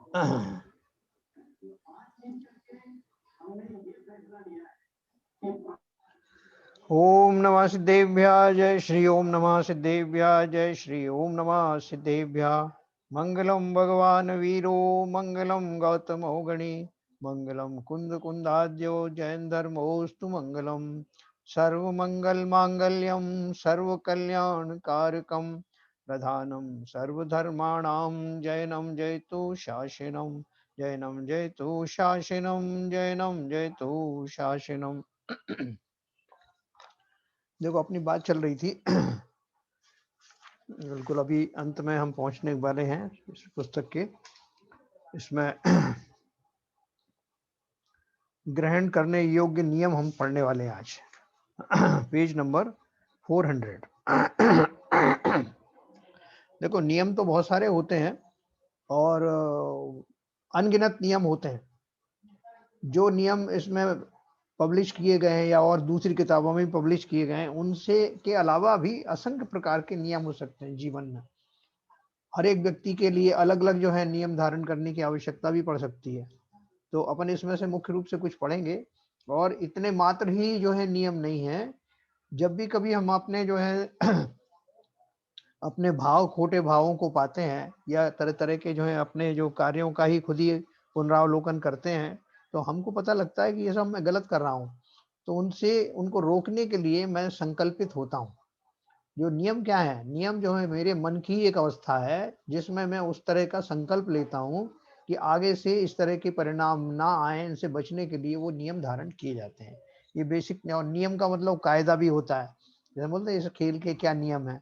ओम नमः सिद्धेभ्यः जय श्री ओम नमः सिद्धेभ्यः जय श्री ओम नमः सिद्धेभ्यः। मंगलम भगवान वीरो मंगलम गौतमो गणी मंगलम कुंद कुंदाद्यो जैन धर्मोस्तु मंगलम सर्व मंगल मांगल्यम सर्व कल्याण कारकम प्रधानम सर्वधर्माणां जैनम जयतु शासनम जैनम जयतु शासनम जैनम जयतु शासनम। देखो अपनी बात चल रही थी बिल्कुल अभी अंत में हम पहुंचने वाले हैं इस पुस्तक के। इसमें ग्रहण करने योग्य नियम हम पढ़ने वाले हैं आज। Page number 400। देखो नियम तो बहुत सारे होते हैं और अनगिनत नियम होते हैं। जो नियम इसमें पब्लिश किए गए हैं या और दूसरी किताबों में पब्लिश किए गए हैं, उनसे के अलावा भी असंख्य प्रकार के नियम हो सकते हैं जीवन में। हर एक व्यक्ति के लिए अलग अलग जो है नियम धारण करने की आवश्यकता भी पड़ सकती है। तो अपन इसमें से मुख्य रूप से कुछ पढ़ेंगे और इतने मात्र ही जो है नियम नहीं है। जब भी कभी हम अपने जो है अपने भाव खोटे भावों को पाते हैं या तरह तरह के जो है अपने जो कार्यों का ही खुद ही पुनरावलोकन करते हैं, तो हमको पता लगता है कि ये सब मैं गलत कर रहा हूँ। तो उनसे उनको रोकने के लिए मैं संकल्पित होता हूँ। जो नियम क्या है? नियम जो है मेरे मन की एक अवस्था है जिसमें मैं उस तरह का संकल्प लेता हूँ कि आगे से इस तरह के परिणाम ना आए, इनसे बचने के लिए वो नियम धारण किए जाते हैं। ये बेसिक। और नियम का मतलब कायदा भी होता है। जैसे बोलते हैं इस खेल के क्या नियम है,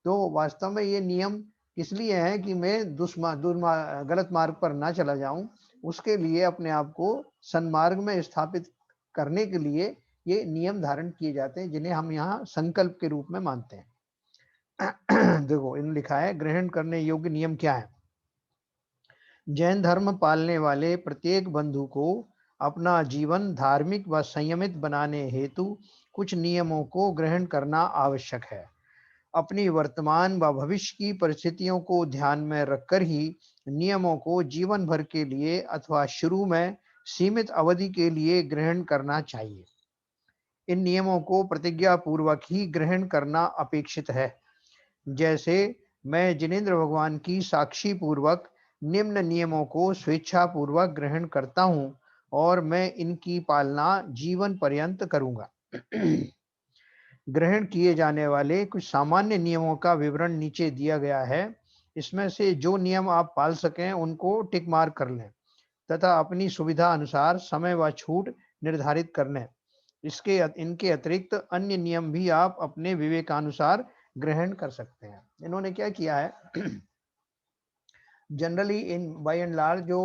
तो वास्तव में ये नियम इसलिए है कि मैं गलत मार्ग पर ना चला जाऊं। उसके लिए अपने आप को सन्मार्ग में स्थापित करने के लिए ये नियम धारण किए जाते हैं, जिन्हें हम यहाँ संकल्प के रूप में मानते हैं। देखो इन लिखा है ग्रहण करने योग्य नियम क्या है। जैन धर्म पालने वाले प्रत्येक बंधु को अपना जीवन धार्मिक व संयमित बनाने हेतु कुछ नियमों को ग्रहण करना आवश्यक है। अपनी वर्तमान व भविष्य की परिस्थितियों को ध्यान में रखकर ही नियमों को जीवन भर के लिए अथवा शुरू में सीमित अवधि के लिए ग्रहण करना चाहिए। इन नियमों को प्रतिज्ञा पूर्वक ही ग्रहण करना अपेक्षित है। जैसे मैं जिनेंद्र भगवान की साक्षी पूर्वक निम्न नियमों को स्वेच्छा पूर्वक ग्रहण करता हूं और मैं इनकी पालना जीवन पर्यंत करूंगा। ग्रहण किए जाने वाले कुछ सामान्य नियमों का विवरण नीचे दिया गया है। इसमें से जो नियम आप पाल सकें उनको टिक मार्क कर लें तथा अपनी सुविधा अनुसार समय व छूट निर्धारित कर लें। इनके अतिरिक्त अन्य नियम भी आप अपने विवेकानुसार ग्रहण कर सकते हैं। इन्होंने क्या किया है, generally in by and large जो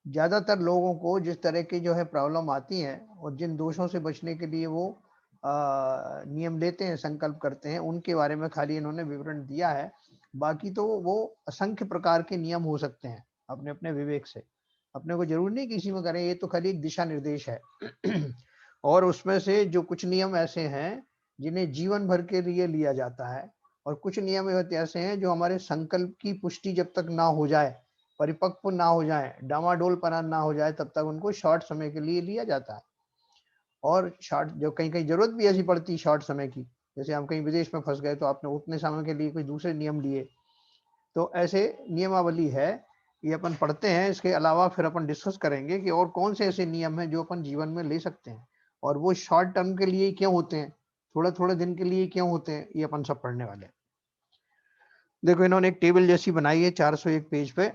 ज्यादातर लोगों को जिस तरह की जो है प्रॉब्लम आती है और जिन दोषों से बचने के लिए वो नियम लेते हैं, संकल्प करते हैं, उनके बारे में खाली इन्होंने विवरण दिया है। बाकी तो वो असंख्य प्रकार के नियम हो सकते हैं अपने अपने विवेक से। अपने को जरूर नहीं किसी में करें, ये तो खाली एक दिशा निर्देश है। और उसमें से जो कुछ नियम ऐसे हैं जिन्हें जीवन भर के लिए लिया जाता है और कुछ नियम ऐसे हैं जो हमारे संकल्प की पुष्टि जब तक ना हो जाए, परिपक्व ना हो जाए, डामाडोलपना ना हो जाए, तब तक उनको शॉर्ट समय के लिए लिया जाता है। और शॉर्ट जो कहीं कहीं जरूरत भी ऐसी पड़ती है शॉर्ट समय की, जैसे हम कहीं विदेश में फंस गए तो आपने उतने समय के लिए कोई दूसरे नियम लिए। तो ऐसे नियमावली है, ये अपन पढ़ते हैं। इसके अलावा फिर अपन डिस्कस करेंगे कि और कौन से ऐसे नियम हैं जो अपन जीवन में ले सकते हैं और वो शॉर्ट टर्म के लिए क्यों होते हैं, थोड़े थोड़े दिन के लिए क्यों होते हैं, ये अपन सब पढ़ने वाले हैं। देखो इन्होंने एक टेबल जैसी बनाई है 401 पेज पे,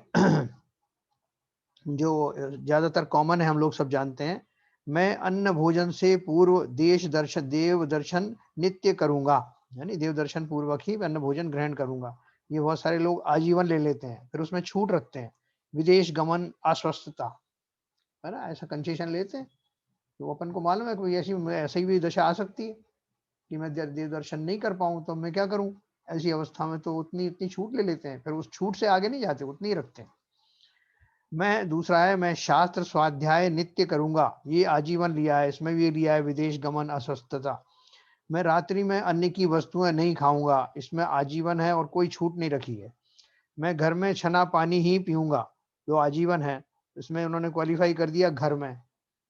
जो ज्यादातर कॉमन है, हम लोग सब जानते हैं। मैं अन्न भोजन से पूर्व देव दर्शन नित्य करूंगा, यानी देव दर्शन पूर्वक ही अन्न भोजन ग्रहण करूंगा। ये बहुत सारे लोग आजीवन ले लेते हैं, फिर उसमें छूट रखते हैं। विदेश गमन अस्वस्थता, है ना, ऐसा कंसेशन लेते हैं। तो अपन को मालूम है कोई ऐसी भी दशा आ सकती है कि मैं देव दर्शन नहीं कर पाऊं, तो मैं क्या करूं ऐसी अवस्था में? तो उतनी इतनी छूट ले लेते हैं, फिर उस छूट से आगे नहीं जाते, उतनी ही रखते हैं। मैं दूसरा है, मैं शास्त्र स्वाध्याय नित्य करूंगा, ये आजीवन लिया है, इसमें भी लिया है विदेश गमन अस्वस्थता। मैं रात्रि में अन्न की वस्तुएं नहीं खाऊंगा, इसमें आजीवन है और कोई छूट नहीं रखी है। मैं घर में छना पानी ही पीऊंगा, जो आजीवन है, इसमें उन्होंने क्वालिफाई कर दिया घर में,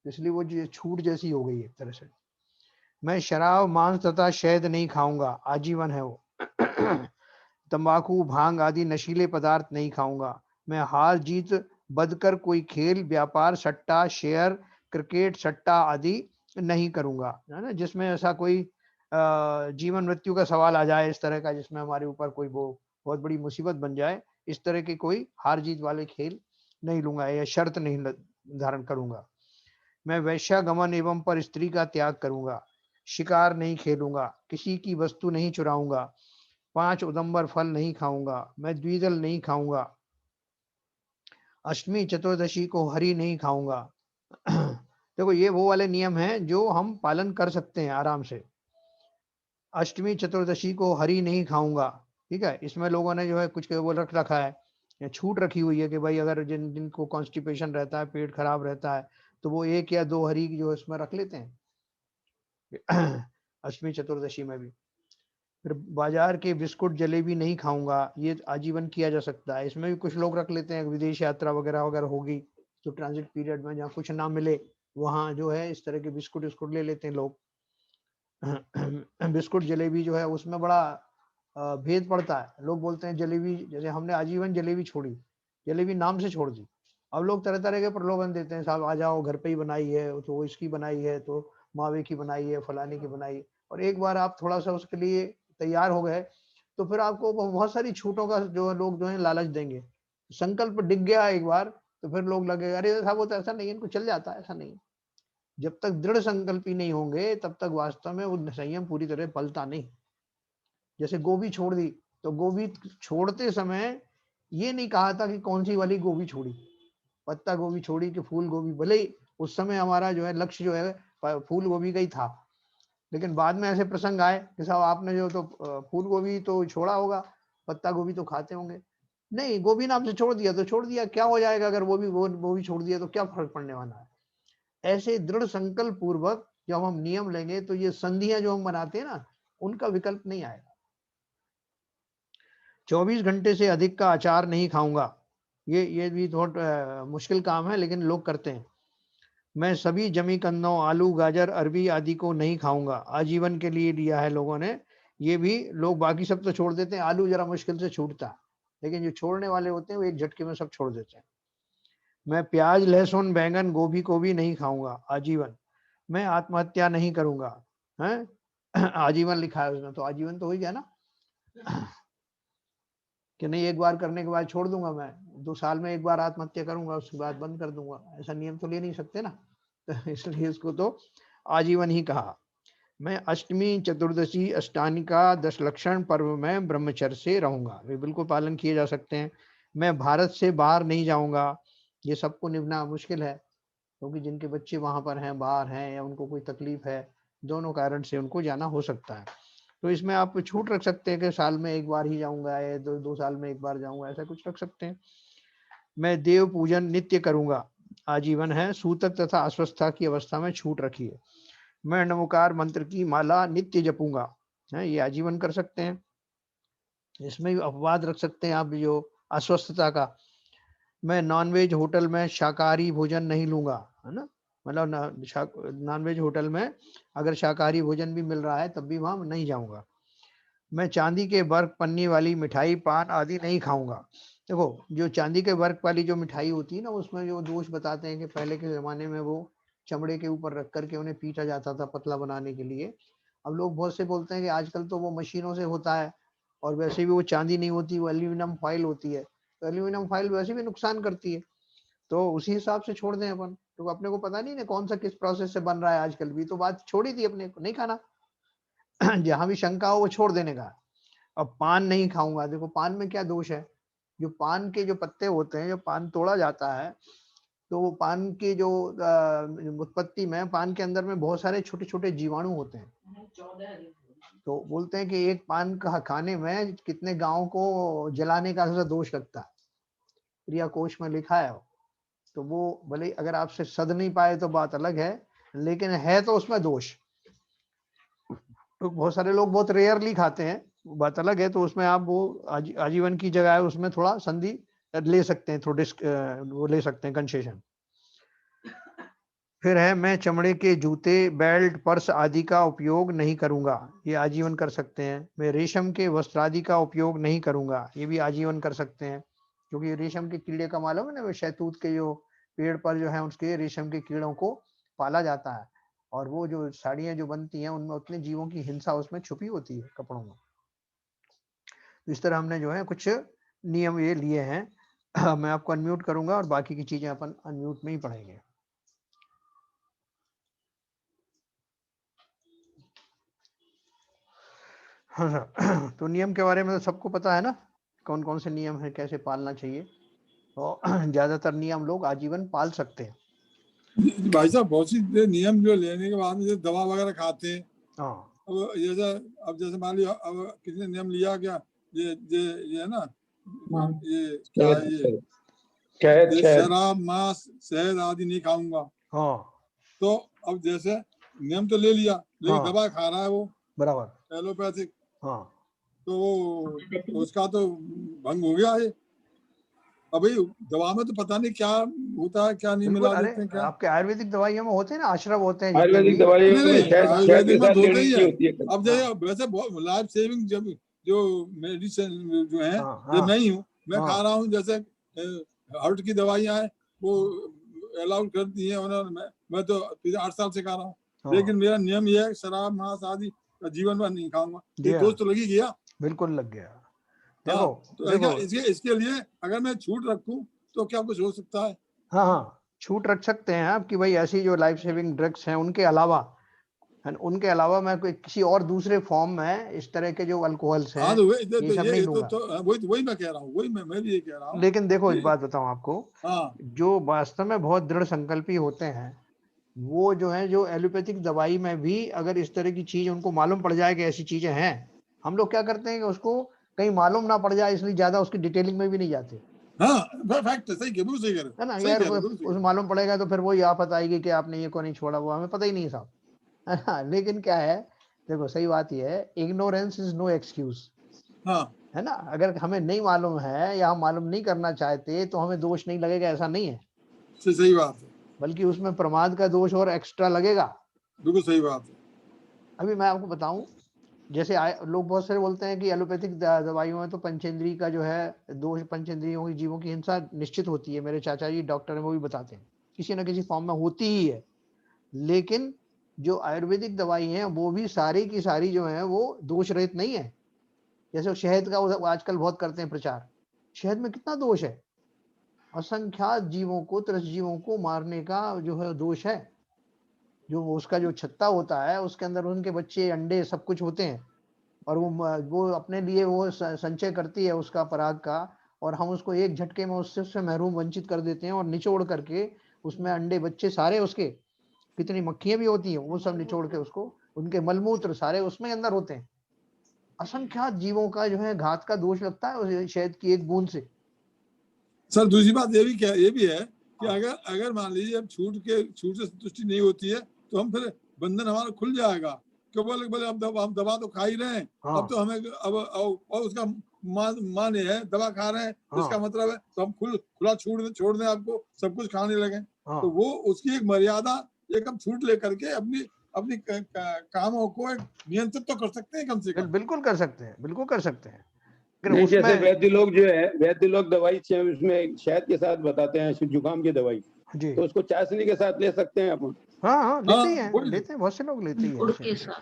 इसलिए वो छूट जैसी हो गई एक तरह से। मैं शराब, मांस तथा शहद नहीं खाऊंगा, आजीवन है वो। तंबाकू, भांग आदि नशीले पदार्थ नहीं खाऊंगा। मैं हार जीत बदकर कोई खेल, व्यापार, सट्टा, शेयर, क्रिकेट, सट्टा आदि नहीं करूंगा, है ना, जिसमें ऐसा कोई जीवन मृत्यु का सवाल आ जाए इस तरह का, जिसमें हमारे ऊपर कोई वो बहुत बड़ी मुसीबत बन जाए, इस तरह के कोई हार जीत वाले खेल नहीं लूंगा या शर्त नहीं धारण करूंगा। मैं वैश्यागमन एवं पर स्त्री का त्याग करूंगा। शिकार नहीं खेलूंगा, किसी की वस्तु नहीं चुराऊंगा, 5 उदंबर फल नहीं खाऊंगा, मैं द्विदल नहीं खाऊंगा, अष्टमी चतुर्दशी को हरी नहीं खाऊंगा। देखो ये वो वाले नियम हैं जो हम पालन कर सकते हैं आराम से। अष्टमी चतुर्दशी को हरी नहीं खाऊंगा, ठीक है। इसमें लोगों ने जो है कुछ वो रख रखा है, या छूट रखी हुई है कि भाई अगर जिनको कॉन्स्टिपेशन रहता है, पेट खराब रहता है, तो वो 1 या 2 हरी जो है इसमें रख लेते हैं अष्टमी चतुर्दशी में भी। फिर बाजार के बिस्कुट जलेबी नहीं खाऊंगा, ये आजीवन किया जा सकता है। इसमें भी कुछ लोग रख लेते हैं, विदेश यात्रा वगैरह वगैरह होगी तो ट्रांजिट पीरियड में जहाँ कुछ ना मिले, वहाँ जो है इस तरह के बिस्कुट विस्कुट ले लेते हैं लोग। बिस्कुट जलेबी जो है उसमें बड़ा भेद पड़ता है। लोग बोलते हैं जलेबी, जैसे हमने आजीवन जलेबी छोड़ी, जलेबी नाम से छोड़ दी। अब लोग तरह तरह के प्रलोभन देते हैं, साहब आ जाओ, घर पे ही बनाई है, तो इसकी बनाई है, तो मावे की बनाई है, फलाने की बनाई है। और एक बार आप थोड़ा सा उसके लिए तैयार हो गए, तो फिर आपको बहुत सारी छूटों का जो है लोग जो है लालच देंगे। संकल्प डिग गया एक बार, तो फिर लोग लगे अरे साहब वो तो ऐसा नहीं है, इनको चल जाता है, ऐसा नहीं है। जब तक दृढ़ संकल्पी नहीं होंगे तब तक वास्तव में वो संयम पूरी तरह पलता नहीं। जैसे गोभी छोड़ दी, तो गोभी छोड़ते समय ये नहीं कहा था कि कौन सी वाली गोभी छोड़ी, पत्ता गोभी छोड़ी कि फूल गोभी। भले ही उस समय हमारा जो है लक्ष्य जो है फूल गोभी का ही था, लेकिन बाद में ऐसे प्रसंग आए कि साहब आपने जो तो फूल गोभी तो छोड़ा होगा, पत्ता गोभी तो खाते होंगे। नहीं, गोभी नाम से छोड़ दिया तो छोड़ दिया, क्या हो जाएगा अगर वो भी छोड़ दिया तो क्या फर्क पड़ने वाला है। ऐसे दृढ़ संकल्प पूर्वक जब हम नियम लेंगे तो ये संधियां जो हम बनाते हैं ना, उनका विकल्प नहीं आएगा। 24 घंटे से अधिक का अचार नहीं खाऊंगा, ये भी थोड़ा मुश्किल काम है लेकिन लोग करते हैं। मैं सभी जमी कंदों, आलू, गाजर, अरबी आदि को नहीं खाऊंगा, आजीवन के लिए लिया है लोगों ने। ये भी लोग बाकी सब तो छोड़ देते हैं, आलू जरा मुश्किल से छूटता है, लेकिन जो छोड़ने वाले होते हैं वो एक झटके में सब छोड़ देते हैं। मैं प्याज, लहसुन, बैंगन, गोभी को भी नहीं खाऊंगा, आजीवन। मैं आत्महत्या नहीं करूंगा, है आजीवन लिखा है उसमें, तो आजीवन तो हो ही गया ना कि नहीं एक बार करने के बाद छोड़ दूंगा, मैं 2 साल में एक बार आत्महत्या करूंगा, उसके बाद बंद कर दूंगा, ऐसा नियम तो ले नहीं सकते ना तो इसलिए इसको तो आजीवन ही कहा। मैं अष्टमी, चतुर्दशी, अष्टानिका, 10 लक्षण पर्व में ब्रह्मचर्य से रहूंगा, वे बिल्कुल पालन किए जा सकते हैं। मैं भारत से बाहर नहीं जाऊंगा, ये सबको निभाना मुश्किल है, क्योंकि जिनके बच्चे वहां पर हैं, बाहर हैं, या उनको कोई तकलीफ है, दोनों कारण से उनको जाना हो सकता है। तो इसमें आप छूट रख सकते हैं कि साल में एक बार ही जाऊंगा, या 2 साल में एक बार जाऊंगा, ऐसा कुछ रख सकते हैं। मैं देव पूजन नित्य करूंगा, आजीवन है। सूतक तथा अस्वस्थता की अवस्था में छूट रखिए। मैं नमोकार मंत्र की माला नित्य जपूंगा, है, ये आजीवन कर सकते हैं। इसमें भी अपवाद रख सकते हैं आप जो अस्वस्थता का। मैं नॉनवेज होटल में शाकाहारी भोजन नहीं लूंगा, है ना, मतलब नॉनवेज होटल में अगर शाकाहारी भोजन भी मिल रहा है तब भी वहां नहीं जाऊंगा। मैं चांदी के वर्क पन्नी वाली मिठाई, पान आदि नहीं खाऊंगा। देखो जो चांदी के वर्क वाली जो मिठाई होती है ना, उसमें जो दोष बताते हैं कि पहले के जमाने में वो चमड़े के ऊपर रख करके उन्हें पीटा जाता था पतला बनाने के लिए। अब लोग बहुत से बोलते हैं कि आजकल तो वो मशीनों से होता है, और वैसे भी वो चांदी नहीं होती, वो एल्यूमिनियम फॉइल होती है, तो एल्यूमिनियम फॉइल वैसे भी नुकसान करती है। तो उसी हिसाब से छोड़ दें अपन, तो अपने को पता नहीं ना कौन सा किस प्रोसेस से बन रहा है, आजकल भी तो बात छोड़ी थी अपने को नहीं खाना जहां भी शंका हो वो छोड़ देने का। अब पान नहीं खाऊंगा, देखो पान में क्या दोष है, जो पान के जो पत्ते होते हैं, जो पान तोड़ा जाता है, तो वो पान की जो उत्पत्ति में पान के अंदर में बहुत सारे छोटे छोटे जीवाणु होते हैं। तो बोलते हैं कि एक पान का खाने में कितने गांव को जलाने का ऐसा दोष लगता है, क्रिया कोश में लिखा है। तो वो भले अगर आपसे सद नहीं पाए तो बात अलग है, लेकिन है तो उसमें दोष। तो बहुत सारे लोग बहुत रेयरली खाते हैं, बात अलग है, तो उसमें आप वो आजीवन की जगह है, उसमें थोड़ा संधि ले सकते हैं, थोड़े वो ले सकते हैं कंसेशन। फिर है, मैं चमड़े के जूते, बेल्ट, पर्स आदि का उपयोग नहीं करूंगा, ये आजीवन कर सकते हैं। मैं रेशम के वस्त्र आदि का उपयोग नहीं करूंगा, ये भी आजीवन कर सकते हैं, क्योंकि रेशम के कीड़े का मालूम है ना, वो शहतूत के जो पेड़ पर जो है उसके रेशम के कीड़ों को पाला जाता है, और वो जो साड़ियां जो बनती हैं उनमें उतने जीवों की हिंसा उसमें छुपी होती है कपड़ों में। तो इस तरह हमने जो है कुछ नियम ये लिए हैं। मैं आपको अनम्यूट करूंगा और बाकी की चीजें अपन अनम्यूट में ही पढ़ेंगे। हाँ सर। तो नियम के बारे में तो सबको पता है ना, कौन कौन से नियम है, कैसे पालना चाहिए, और ज्यादातर नियम लोग आजीवन पाल सकते हैं। भाई साहब बहुत सी नियम जो लेने के बाद में जो दवा वगैरह खाते हैं, हाँ अब जैसे मान लिया, अब किसी ने नियम लिया क्या, ये है ना, ये क्या है, ये शराब, मांस, शहद आदि नहीं खाऊंगा। हाँ तो अब जैसे नियम तो ले लिया, लेकिन हाँ दवा खा रहा है वो बराबर। एलोपैथिक, हाँ तो वो उसका तो भंग हो गया है। अब भाई दवा में तो पता नहीं क्या होता है, क्या नहीं बिल्कुल। मिला अरे देते हैं क्या। आपके आयुर्वेदिक दवाइयों में होते हैं ना, आश्रव होते हैं जितने आयुर्वेदिक भी। दवाइयों नहीं में नहीं, शहद आयुर्वेदिक के में साथ तो होता लेनी ही नहीं है। होती है। अब जैसे वैसे बहुत लाइफ सेविंग जब जो मेडिसिन जो है, हाँ जो हाँ मैं ही हूँ, मैं खा हाँ रहा हूँ, जैसे हार्ट की दवाइयाँ हैं वो अलाउड कर दी है उन्होंने। मैं तो पिछले 8 साल से खा रहा हूँ, हाँ लेकिन मेरा नियम ये है, शराब मांस आदि का जीवन भर नहीं खाऊंगा। जी ये हाँ, दोस्त तो लगी गया। बिल्कुल लग गया। हाँ, देखो तो देखो, इसके लिए अगर मैं छूट रखूं तो क्या कुछ हो सकता है? हाँ हाँ छूट रख सकते हैं आप कि भाई ऐसी जो लाइफ सेविंग ड्रग्स हैं उनके अलावा, उनके अलावा मैं कोई किसी और दूसरे फॉर्म में इस तरह के जो अल्कोहल्स हाँ, हैं तो ये सब नहीं लूंगा। वही मैं कह रहा हूँ, मैं भी ये कह रहा हूँ लेकिन देखो एक कि बात बताऊं आपको, हाँ जो वास्तव में बहुत दृढ़ संकल्पी होते हैं वो जो है, जो एलोपैथिक दवाई में भी अगर इस तरह की चीज उनको मालूम पड़ जाए कि ऐसी चीजें हैं, हम लोग क्या करते हैं कि उसको कहीं मालूम ना पड़ जाए इसलिए ज्यादा उसकी डिटेलिंग में भी नहीं जाते, हाँ, फैक्ट है, सही कह, बिल्कुल सही कह रहे है ना हो, सही यार। कह रहे हो, बिल्कुल सही उस कह मालूम पड़ेगा तो फिर वही आफत आएगी कि आपने ये को नहीं छोड़ा, वो हमें पता ही नहीं साहब, है ना। लेकिन क्या है, देखो सही बात ये है, इग्नोरेंस इज नो एक्सक्यूज, रहे हो। हाँ, है ना। अगर हमें नहीं मालूम है या हम मालूम नहीं करना चाहते तो हमें दोष नहीं लगेगा, ऐसा नहीं है, सही बात है, बल्कि उसमें प्रमाद का दोष और एक्स्ट्रा लगेगा। बिल्कुल सही बात है। अभी मैं आपको बताऊं, जैसे लोग बहुत सारे बोलते हैं कि एलोपैथिक दवाइयों में तो पंचेंद्रिय का जो है दोष, पंचेंद्रियों की जीवों की हिंसा निश्चित होती है। मेरे चाचा जी डॉक्टर हैं, वो भी बताते हैं किसी न किसी फॉर्म में होती ही है। लेकिन जो आयुर्वेदिक दवाई है वो भी सारी की सारी जो है वो दोष रहित नहीं है। जैसे शहद का वो आजकल बहुत करते हैं प्रचार, शहद में कितना दोष है, असंख्यात जीवों को, त्रस्त जीवों को मारने का जो है दोष है। जो उसका जो छत्ता होता है उसके अंदर उनके बच्चे, अंडे, सब कुछ होते हैं, और वो अपने लिए वो संचय करती है उसका पराग का, और हम उसको एक झटके में उससे महरूम वंचित कर देते हैं, और निचोड़ करके उसमें अंडे बच्चे सारे उसके, कितनी मक्खियां भी होती हैं वो सब निचोड़ के उसको, उनके मलमूत्र सारे उसमें अंदर होते हैं। असंख्यात जीवों का जो है घात का दोष लगता है उस शहद की एक बूंद से। सर दूसरी बात ये भी है कि अगर मान लीजिए अब छूट से संतुष्टि नहीं होती है, तो हम फिर बंधन हमारा खुल जाएगा। क्यों बोले बोले अब हम दवा तो खा ही रहे हैं, हाँ अब तो हमें अब और उसका मान है दवा खा रहे हैं, हाँ इसका मतलब है तो हम खुला छोड़ दें आपको, सब कुछ खाने लगे। हाँ तो वो उसकी एक मर्यादा, एक हम छूट लेकर के अपनी अपनी कामों को एक नियंत्रित तो कर सकते हैं कम से कम। बिल्कुल कर सकते हैं, बिल्कुल कर सकते हैं। नहीं, जैसे उसमें वैद्य लोग जो है, वैद्य लोग दवाई उसमें शहद के साथ बताते हैं जुकाम की दवाई, जी तो उसको चाशनी के साथ ले सकते हैं अपन। हाँ हाँ लेते ही हाँ, हैं, लेते हैं, बहुत से लोग लेते ही हैं।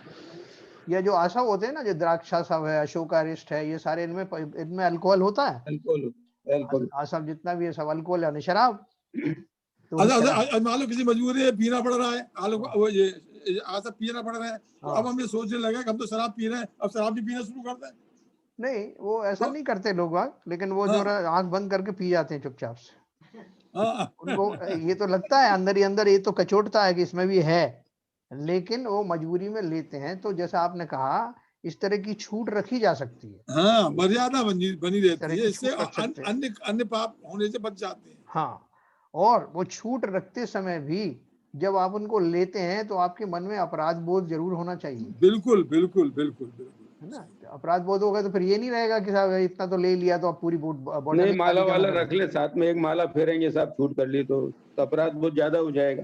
या जो आसव होते हैं ना, जो द्राक्षासव है, अशोकारिष्ट है, ये सारे इनमें अल्कोहल होता है। Alcohol, alcohol. आसव जितना भी है सब अल्कोहल यानी शराब। तो अच्छा उस तरह अच्छा, मान लो किसी मजबूरी है, पीना पड़ रहा है, आलू हाँ वो ये आज पीना पड़ रहा है, तो अब हाँ हम ये सोचने लगे कि हम तो शराब पी रहे हैं, अब शराब भी पीना शुरू कर दें। नहीं, वो ऐसा तो नहीं करते लोग बाग, लेकिन वो जो हाँ आंख बंद करके पी जाते हैं चुपचाप से। हाँ उनको ये तो लगता है अंदर ही अंदर, ये तो कचोटता है कि इसमें भी है, लेकिन वो मजबूरी में लेते हैं। तो जैसा आपने कहा, इस तरह की छूट रखी जा सकती है, हाँ, मर्यादा बनी इस रहती तरह है, की इससे छूट रख सकते हैं। अन्य अन्य पाप होने से बच जाते हैं। हाँ, और वो छूट रखते समय भी जब आप उनको लेते हैं तो आपके मन में अपराध बोध जरूर होना चाहिए, बिल्कुल बिल्कुल बिल्कुल बिल्कुल। है ना। अपराध बोध होगा तो फिर ये नहीं रहेगा कि साहब इतना तो ले लिया तो अब पूरी बॉटल नहीं, माला वाला रख ले साथ में, एक माला फेरेंगे साहब, छूट कर ली तो अपराध बहुत ज्यादा हो जाएगा।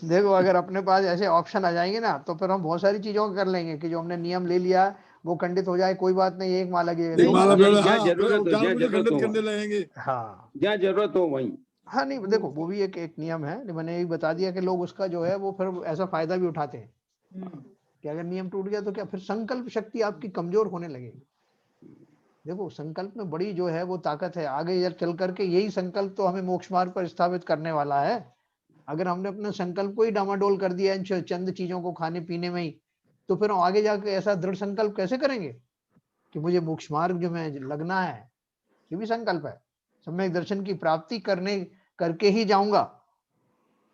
देखो अगर अपने पास ऐसे ऑप्शन आ जाएंगे ना तो फिर हम बहुत सारी चीजों को कर लेंगे कि जो हमने नियम ले लिया वो खंडित हो जाए, कोई बात नहीं, एक माला की एक माला जहाँ हाँ, जरूरत हो, जहाँ जानबूझ के जरूरत खंडित हो, करने लगेंगे। हाँ जहाँ जरूरत हो वहीं। हाँ नहीं देखो वो भी एक नियम है, मैंने यही बता दिया कि लोग उसका जो है वो फिर ऐसा फायदा भी उठाते हैं कि अगर नियम टूट गया तो क्या फिर संकल्प शक्ति आपकी कमजोर होने लगेगी। देखो संकल्प में बड़ी जो है वो ताकत है, आगे चल करके यही संकल्प तो हमें मोक्ष मार्ग पर स्थापित करने वाला है। अगर हमने अपने संकल्प को ही डामाडोल कर दिया इन चंद चीजों को खाने पीने में ही, तो फिर हम आगे जाके ऐसा दृढ़ संकल्प कैसे करेंगे कि मुझे मोक्ष मार्ग जो में लगना है। ये भी संकल्प है, सम्यक दर्शन की प्राप्ति करके ही जाऊंगा,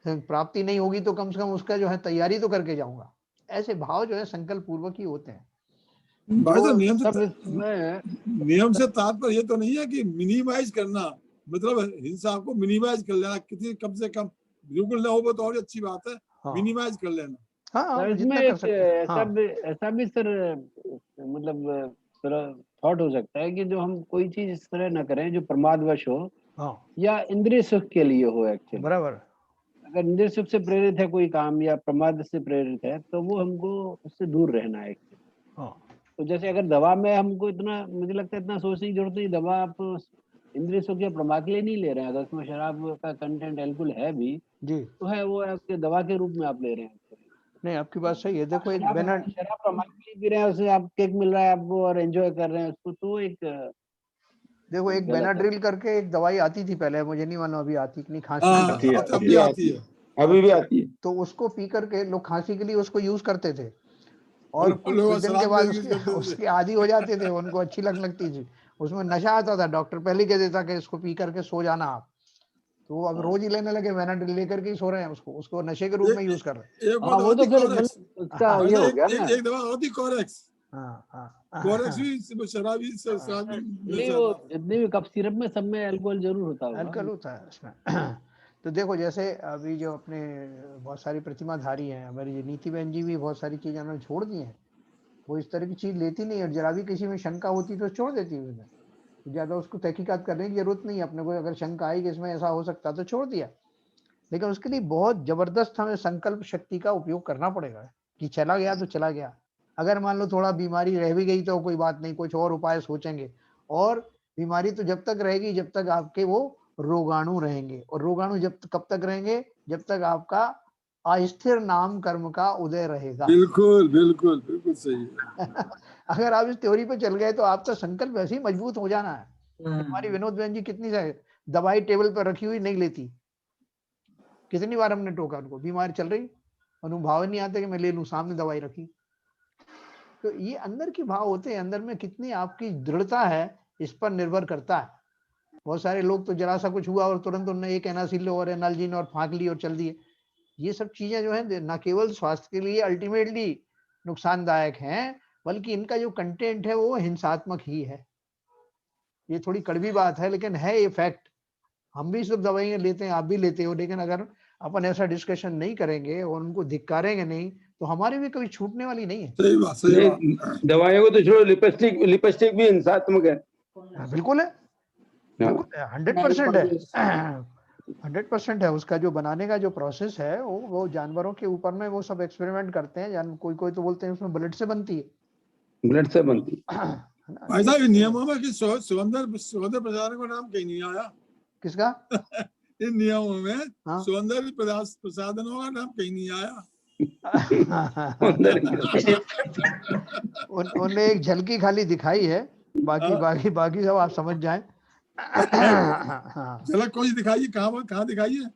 प्राप्ति नहीं होगी तो कम से कम उसका जो है तैयारी तो करके जाऊंगा। ऐसे भाव जो है संकल्प पूर्वक ही होते हैं। भाई साहब सब नियम से तात्पर्य ये तो नहीं है कि मिनिमाइज करना, मतलब हिंसा को मिनिमाइज कर लेना, कितनी कम से कम, बिल्कुल ना हो तो और अच्छी बात है, हाँ मिनिमाइज कर लेना। हाँ इसमें जितना कर सकते हैं। हाँ ऐसा भी सर मतलब थॉट हो सकता है कि जो हम कोई चीज इस तरह ना करें जो प्रमादवश हो हाँ या इंद्रिय सुख के लिए हो। एक्चुअली बराबर, अगर इंद्रिय सुख से प्रेरित है कोई काम या प्रमाद से प्रेरित है तो वो हमको उससे दूर रहना है। हाँ तो जैसे अगर दवा में हमको इतना, मुझे लगता है इतना सोचने की जरूरत नहीं, दवा आप इंद्रिय सुख या प्रमाद के लिए नहीं ले रहे हैं। अगर उसमें शराब का कंटेंट एल्कोहल है भी जी, तो है, वो आपके दवा के रूप में आप ले रहे हैं। नहीं आपकी बात सही है। देखो एक शराब प्रमाद के लिए पी रहे हैं, उससे आप केक मिल रहा है आपको और एंजॉय कर रहे हैं उसको, तो एक देखो एक बेनाड्रिल करके एक दवाई आती थी पहले, मुझे नहीं मालूम अभी आती कि नहीं, खांसी हाँ, के लिए। अब भी आती है, अभी भी आती है। तो उसको पी करके लोग खांसी के लिए उसको यूज करते थे और लोग कुछ दिन के शराब बाद यूज करते थे। उसके आदी हो जाते थे, उनको अच्छी लगती थी। उसमें नशा आता था, डॉक्टर पहले ही कह देता कि इसको पी करके सो जाना आप, तो वो अब रोज ही लेने लगे, बेनाड्रिल लेकर के ही सो रहे हैं, उसको नशे के रूप में यूज कर रहे हैं। एक हाँ, वो तो फिर उसका हाँ, ये हो गया ना। एक दवा होती कोरेक्स, कोरेक्स भी शराबी नहीं, वो जितने भी कप सिरप में सब में अल्कोहल जरूर होता होगा। अल्कोहल होता है इसमें। तो देखो जैसे अभी जो अपने बहुत सारी प्रतिमाधारी हैं, हमारी नीति बहन जी भी बहुत सारी चीजें उन्होंने छोड़ दी हैं, वो इस तरह की चीज लेती नहीं, और जरा भी किसी में शंका होती तो छोड़ देती है उसमें, ज्यादा उसको तहकीकात करने की जरूरत नहीं है। अपने को अगर शंका आई कि इसमें ऐसा हो सकता तो छोड़ दिया, लेकिन उसके लिए बहुत जबरदस्त हमें संकल्प शक्ति का उपयोग करना पड़ेगा कि चला गया तो चला गया। अगर मान लो थोड़ा बीमारी रह भी गई तो कोई बात नहीं, कुछ और उपाय सोचेंगे, और बीमारी तो जब तक रहेगी जब तक आपके वो रोगाणु रहेंगे, और रोगाणु कब तक रहेंगे, जब तक आपका अस्थिर नाम कर्म का उदय रहेगा। बिल्कुल बिल्कुल बिल्कुल सही है। अगर आप इस थ्योरी पे चल गए तो आपका संकल्प वैसे ही मजबूत हो जाना है। हमारी विनोद बहन जी कितनी दवाई टेबल पर रखी हुई नहीं लेती, कितनी बार हमने टोका उनको, बीमार चल रही, अनुभव नहीं आता कि मैं ले लूं, सामने दवाई रखी। तो ये अंदर के भाव होते हैं, अंदर में कितनी आपकी दृढ़ता है इस पर निर्भर करता है। बहुत सारे लोग तो जरा सा कुछ हुआ और तुरंत उन्होंने एक एनासिल और एनाल्जिन और फाँक ली और चल दिए। ये सब चीजें जो है न केवल स्वास्थ्य के लिए अल्टीमेटली नुकसानदायक हैं, बल्कि इनका जो कंटेंट है वो हिंसात्मक ही है। ये थोड़ी कड़वी बात है लेकिन है ये फैक्ट। हम भी सब दवाइयां लेते हैं, आप भी लेते हो, लेकिन अगर अपन ऐसा डिस्कशन नहीं करेंगे और उनको धिक्कारेंगे नहीं तो हमारी भी कभी छूटने वाली नहीं है। सही बात, सही बात। दवाइयों को तो छोड़ो, लिपस्टिक भी हिंसात्मक है। बिल्कुल है, बिल्कुल 100% है, 100% है। उसका जो बनाने का जो प्रोसेस है वो जानवरों के ऊपर में वो सब एक्सपेरिमेंट करते हैं। कोई तो बोलते हैं उसमें ब्लड से बनती है, ब्लड से बनती है। भाई साहब इन नियमों में कि सौंदर्य प्रसाधन का नाम कहीं नहीं आया। किसका? इन नियमों में हाँ? सौंदर्य प्रसाधनों का नाम कहीं नहीं आया। उनने एक झलकी खाली दिखाई है, बाकी सब आप समझ जाएं। झलक कोई दिखाइए, कहाँ दिखाइए?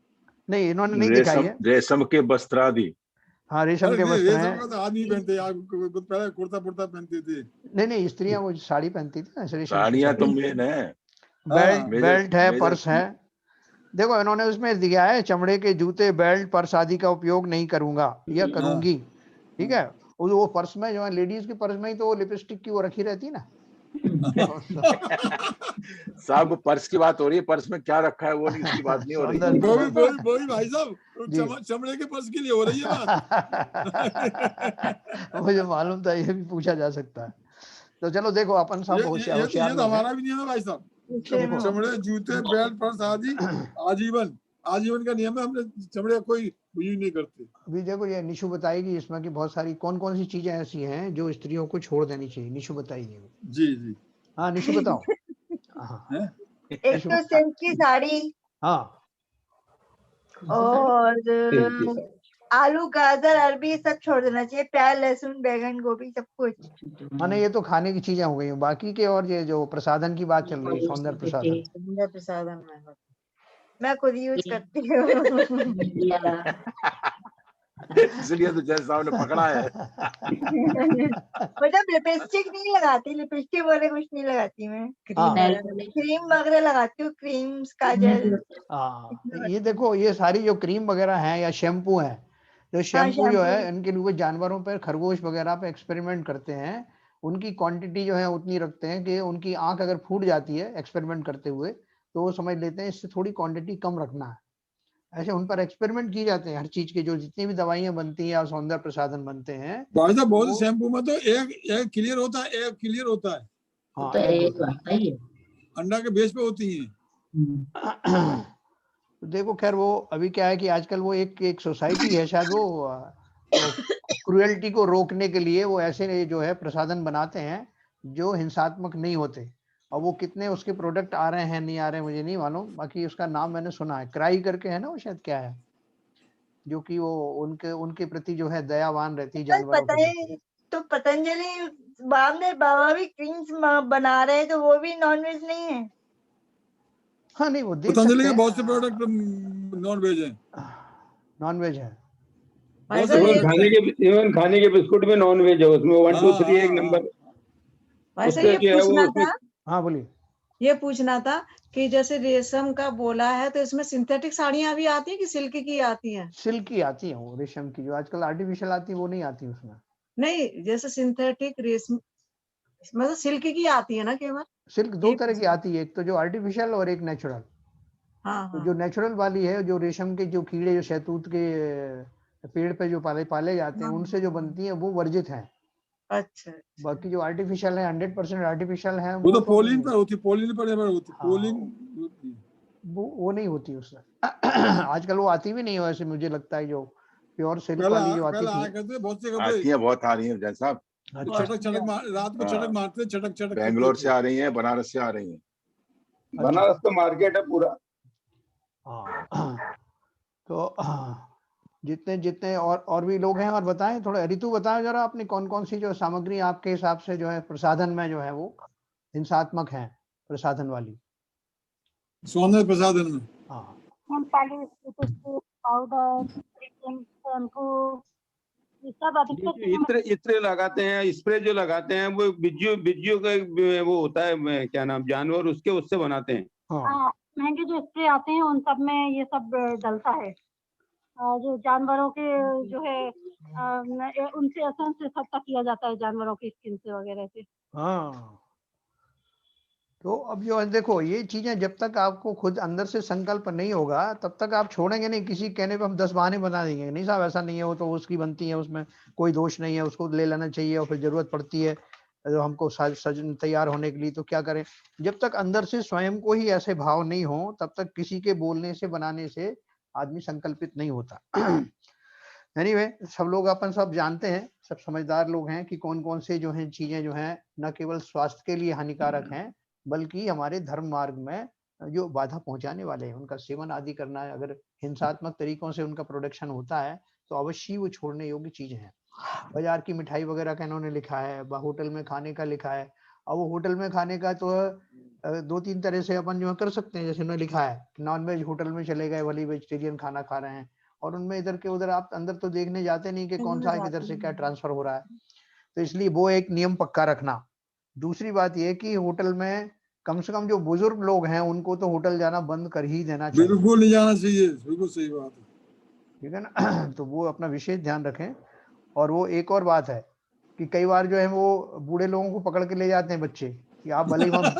नहीं, इन्होंने नहीं दिखाई है। रेशम के वस्त्र आदि। हाँ, रेशम के वस्त्र हैं। रेशम का तो आदमी पहनते, पहले कुर्ता पहनते थे। नहीं, स्त्रियां वो साड़ी पहनती थी ना, साड़ियां तो मेन है, बेल्ट है, पर्स है। देखो इन्होंने उसमें दिया है चमड़े के जूते, बेल्ट, पर्स आदि का उपयोग नहीं करूंगा या करूंगी, ठीक है। वो पर्स में जो है लेडीज के पर्स में ही तो वो लिपस्टिक की वो रखी रहती ना। साहब, पर्स की बात हो रही है, पर्स में क्या रखा है वो नहीं, उसकी बात नहीं हो रही। वो भी भाई साहब, जी। चमड़े के पर्स के लिए हो रही है बात। मुझे मालूम था ये भी पूछा जा सकता है। तो चलो देखो अपन सब होशियार ये तो लोग हैं। हमारा भी नियम है भाई साहब, देखो चमड़े, जूते, बेल्ट, पर्स आदि आजीवन आजीवन का नियम है, हमने चमड़े का कोई यूज नहीं करते। अभी देखो ये निशु बताएगी इसमें की बहुत सारी कौन कौन सी चीजें ऐसी हैं जो स्त्रियों को छोड़ देनी चाहिए। निशु बताइए। जी जी। हाँ निशु बताओ। हाँ हैं? एक तो सिल्क की साड़ी हाँ और सिल्क की साड़ी। आलू गाजर अरबी सब छोड़ देना चाहिए, प्याज लहसुन बैगन गोभी सब कुछ। माने ये तो खाने की चीजें हो गई। बाकी के और ये जो प्रसाधन की बात चल रही है, सौंदर्य प्रसाधन, सुंदर प्रसादन मैं खुद यूज करती हूँ। इसलिए तो जज साहब ने पकड़ा है। मतलब लिपस्टिक नहीं लगाती, लिपस्टिक वगैरह कुछ नहीं लगाती मैं। हाँ। क्रीम वगैरह लगाती हूँ, क्रीम्स काजल। हाँ ये देखो ये सारी जो क्रीम वगैरह है या शैम्पू है, जो शैम्पू जो है इनके लिए जानवरों पर, खरगोश वगैरह पे एक्सपेरिमेंट करते हैं। उनकी क्वांटिटी जो है उतनी रखते हैं कि उनकी आंख अगर फूट जाती है एक्सपेरिमेंट करते हुए तो वो समझ लेते हैं इससे थोड़ी क्वांटिटी कम रखना है। ऐसे उन पर एक्सपेरिमेंट की जाते हैं हर चीज के, जो जितनी भी दवाइयां बनती हैं या सौंदर्य प्रसाधन बनते हैं। भाई साहब बहुत वो- शैम्पू में तो एक क्लियर होता है, एक क्लियर होता है, हाँ तो एक एक होता है। आता ही है। अंडा के बेस पे होती है। तो देखो खैर वो अभी क्या है कि आजकल वो एक सोसाइटी है शायद वो क्रुएल्टी को रोकने के लिए वो ऐसे जो है प्रसाधन बनाते हैं जो हिंसात्मक नहीं होते। और वो कितने उसके प्रोडक्ट आ रहे हैं नहीं आ रहे हैं मुझे नहीं मालूम, बाकी उसका नाम मैंने सुना है, क्राई करके है ना वो शायद, क्या है जो कि वो उनके उनके प्रति जो है दयावान रहती है जानवरों पता के है प्रति। तो पतंजलि बामदेव बाबा भी क्रीम्स बना रहे हैं, तो वो भी नॉनवेज नहीं है। हाँ नहीं वो देख पतंजलि सकते के बहुत से हैं, प्रोडक्ट नॉन वेज हैं, नॉन वेज है। बहुत से इवन प्रोडक्ट हैं। खाने के बिस्कुट में नॉन वेज है, उसमें 1 2 3 एक नंबर भाई साहब उसका ये जो है वो पूछना उसमें था, हाँ बोलिए। ये पूछना था कि जैसे रेशम का बोला है तो इसमें सिंथेटिक साड़ियां भी आती हैं कि सिल्क की आती हैं? सिल्क की आती है वो, रेशम की जो आजकल आर्टिफिशियल आती है वो नहीं आती उसमें। नहीं, जैसे सिंथेटिक रेशम मतलब सिल्क की आती है ना केवल? सिल्क दो ये तरह की पूछना। आती है, एक तो जो आर्टिफिशियल और एक नेचुरल। हाँ तो हाँ। जो नेचुरल वाली है, जो रेशम के जो कीड़े जो शहतूत के पेड़ पे जो पाले जाते हैं हाँ, उनसे जो बनती है वो वर्जित है। अच्छा। बाकी जो आर्टिफिशियल है 100% आर्टिफिशियल है वो तो तो पोलिन पर होती, पोलिन पर निर्भर होती, हाँ, पोलिन होती है। वो नहीं होती उसमें। आजकल वो आती भी नहीं है वैसे, मुझे लगता है जो प्योर सिल्क वाली जो आती पहले आया थी। करते थे बहुत से आती कपड़े, हैं, बहुत आ रही हैं जज साहब। अच्छा चटक चटक रात को चटक हाँ, मारते, चटक चटक बेंगलोर करते से आ रही हैं, बनारस से आ रही हैं। अच्छा। बनारस का मार्केट है पूरा। हाँ तो जितने जितने और भी लोग हैं, और बताएं थोड़ा, ऋतु बताएं जरा आपने कौन कौन सी जो सामग्री आपके हिसाब से जो है प्रसाधन में जो है वो हिंसात्मक है प्रसाधन वाली। सौंदर्य प्रसाधन में। हाँ पाउडर, शैम्पू, ये सब अधिकतर इत्र इत्र लगाते हैं, स्प्रे जो लगाते हैं वो बिज्जू का वो होता है, क्या नाम, जानवर उसके उससे बनाते हैं। हाँ महंगे जो स्प्रे आते हैं उन सब में ये सब डलता है। जो जानवरों के जो है उनसे एसेंस से इकट्ठा किया जाता है, जानवरों की स्किन से वगैरह से। हाँ। तो अब जो है देखो ये चीजें जब तक आपको खुद अंदर से संकल्प नहीं होगा तब तक आप छोड़ेंगे नहीं। किसी कहने पे हम 10 बहाने बना देंगे, नहीं साहब ऐसा नहीं है, वो तो उसकी बनती है, उसमें कोई दोष नहीं है, उसको ले लेना चाहिए, और फिर जरूरत पड़ती है जो हमको सजन तैयार होने के लिए तो क्या करें। जब तक अंदर से स्वयं को ही ऐसे भाव नहीं हो तब तक किसी के बोलने से बनाने से आदमी संकल्पित नहीं होता। एनीवे सब लोग अपन सब जानते हैं, सब समझदार लोग हैं कि कौन कौन से जो है चीजें जो है न केवल स्वास्थ्य के लिए हानिकारक हैं बल्कि हमारे धर्म मार्ग में जो बाधा पहुंचाने वाले हैं उनका सेवन आदि करना है। अगर हिंसात्मक तरीकों से उनका प्रोडक्शन होता है तो अवश्य वो छोड़ने योग्य चीजें हैं। बाजार की मिठाई वगैरह का इन्होंने लिखा है, होटल में खाने का लिखा है। अब वो होटल में खाने का तो 2-3 तरह से अपन जो कर सकते हैं, जैसे उन्होंने लिखा है नॉन वेज होटल में चले गए, वाली वेजिटेरियन खाना खा रहे हैं, और उनमें इधर के उधर आप अंदर तो देखने जाते नहीं कि कौन सा है, किधर से क्या ट्रांसफर हो रहा है। तो इसलिए वो एक नियम पक्का रखना। दूसरी बात ये कि होटल में कम से कम जो बुजुर्ग लोग हैं उनको तो होटल जाना बंद कर ही देना चाहिए। बिल्कुल नहीं जाना चाहिए, बिल्कुल सही बात है, ठीक है ना। तो वो अपना विशेष ध्यान रखें। और वो एक और बात है कि कई बार जो है वो बूढ़े लोगों को पकड़ के ले जाते हैं बच्चे कि आप भले ही वहाँ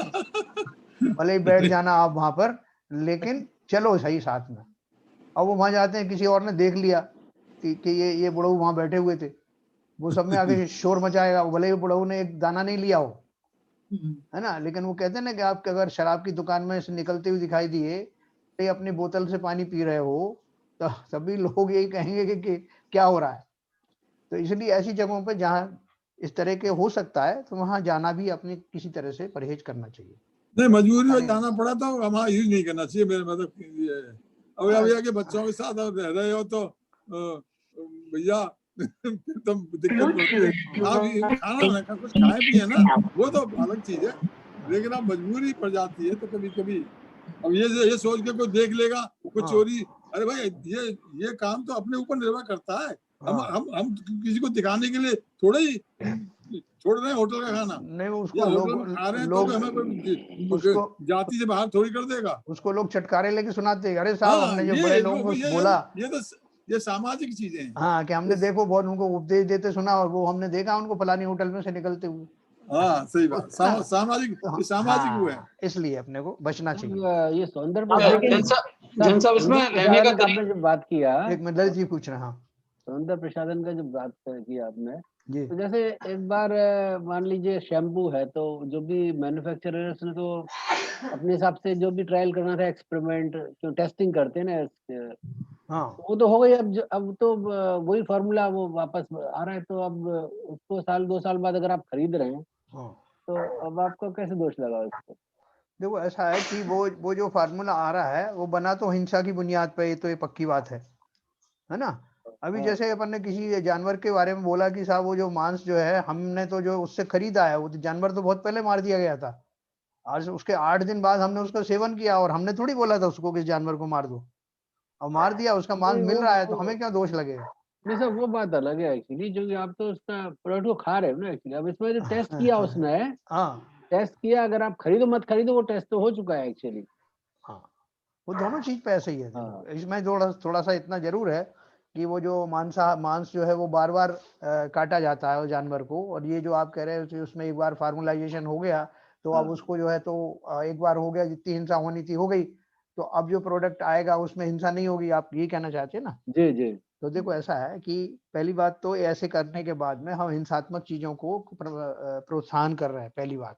भले ही बैठ जाना आप वहां पर, लेकिन चलो सही साथ में। अब वो वहां जाते हैं, किसी और ने देख लिया कि ये बुढ़ऊ वहां बैठे हुए थे, वो सब में आगे शोर मचाएगा, भले ही बुढ़ऊ ने एक दाना नहीं लिया हो, है ना, लेकिन वो कहते हैं ना कि आप अगर शराब की दुकान में से निकलते हुए दिखाई दिए, तो अपनी बोतल से पानी पी रहे हो, तो सभी लोग यही कहेंगे कि क्या हो रहा है। तो इसलिए ऐसी जगहों पर जहाँ इस तरह के हो सकता है, तो वहां जाना भी अपने किसी तरह से परहेज करना चाहिए। नहीं, मजबूरी में जाना पड़ा तो हमारा यूज नहीं करना चाहिए, मेरे मतलब ये है। अब भैया के बच्चों के साथ रह रहे हो तो भैया फिर तो दिक्कत होती है। आप खाना ना कुछ खाए पिए ना, वो तो अलग चीज है, लेकिन आप मजबूरी पड़ जाती है तो कभी कभी अब ये सोच के कोई देख लेगा, कोई चोरी, अरे भाई ये काम तो अपने ऊपर निर्भर करता है। हम किसी को दिखाने के लिए थोड़ा ही छोड़ रहे हैं होटल का खाना, नहीं, उसको होटल में खा रहे हैं तो हमें उसको जाति से बाहर थोड़ी कर देगा, उसको लोग चटकारे लेके सुनाते हैं, अरे साहब हमने जो बड़े लोगों को बोला, ये सामाजिक चीजें हैं। हाँ, कि हमने देखो बहुत उनको उपदेश देते सुना, और वो हमने देखा उनको फलानी होटल में से निकलते हुए। हाँ, सही बात, सामाजिक हुआ है, इसलिए अपने को बचना चाहिए। ये सौंदर्य जन साहब इसमें रहने का आपने जब बात किया, एक मिनट ललित जी पूछ रहे हैं। सौंदर्य प्रसाधन का जब बात किया आपने, जी, तो जैसे एक बार मान लीजिए शैम्पू है, तो जो भी मैन्युफैक्चरर्स ने तो अपने हिसाब से जो भी ट्रायल करना था, एक्सपेरिमेंट जो टेस्टिंग करते हैं ना, हाँ, वो तो हो गई। अब तो वही फार्मूला वो वापस आ रहा है, तो अब उसको साल 2 साल बाद अगर आप खरीद रहे हैं, तो अब आपको कैसे दोष लगा उसको? देखो ऐसा है कि वो जो फार्मूला आ रहा है, वो बना तो हिंसा की बुनियाद पे, तो ये पक्की बात है ना। अभी जैसे अपन ने किसी जानवर के बारे में बोला कि साहब वो जो मांस जो है हमने तो जो उससे खरीदा है, वो जानवर तो बहुत पहले मार दिया गया था, आज उसके 8 दिन बाद हमने उसका सेवन किया, और हमने थोड़ी बोला था उसको कि जानवर को मार दो, और मार दिया, उसका मांस मिल रहा है, तो हमें क्या दोष लगेगा? नहीं सर, वो बात अलग है एक्चुअली, जो कि आप तो उसका प्रोडक्ट को खा रहे हो ना एक्चुअली। अब इसमें जो टेस्ट किया उसने, टेस्ट किया, अगर आप खरीदो मत खरीदो, वो टेस्ट तो हो चुका है एक्चुअली। हाँ, वो दोनों चीज पे ऐसे ही है। इसमें थोड़ा सा इतना जरूर है कि वो जो मांस जो है वो बार बार काटा जाता है जानवर को, और ये जो आप कह रहे हो उसमें एक बार फार्मुलाइजेशन हो गया, तो अब उसको जो है तो एक बार हो गया, जितनी हिंसा होनी थी हो गई, तो अब जो प्रोडक्ट आएगा उसमें हिंसा नहीं होगी, आप ये कहना चाहते हैं ना? जी जी। तो देखो ऐसा है कि पहली बात तो ऐसे करने के बाद में हम हिंसात्मक चीजों को प्रोत्साहन कर रहे हैं, पहली बात।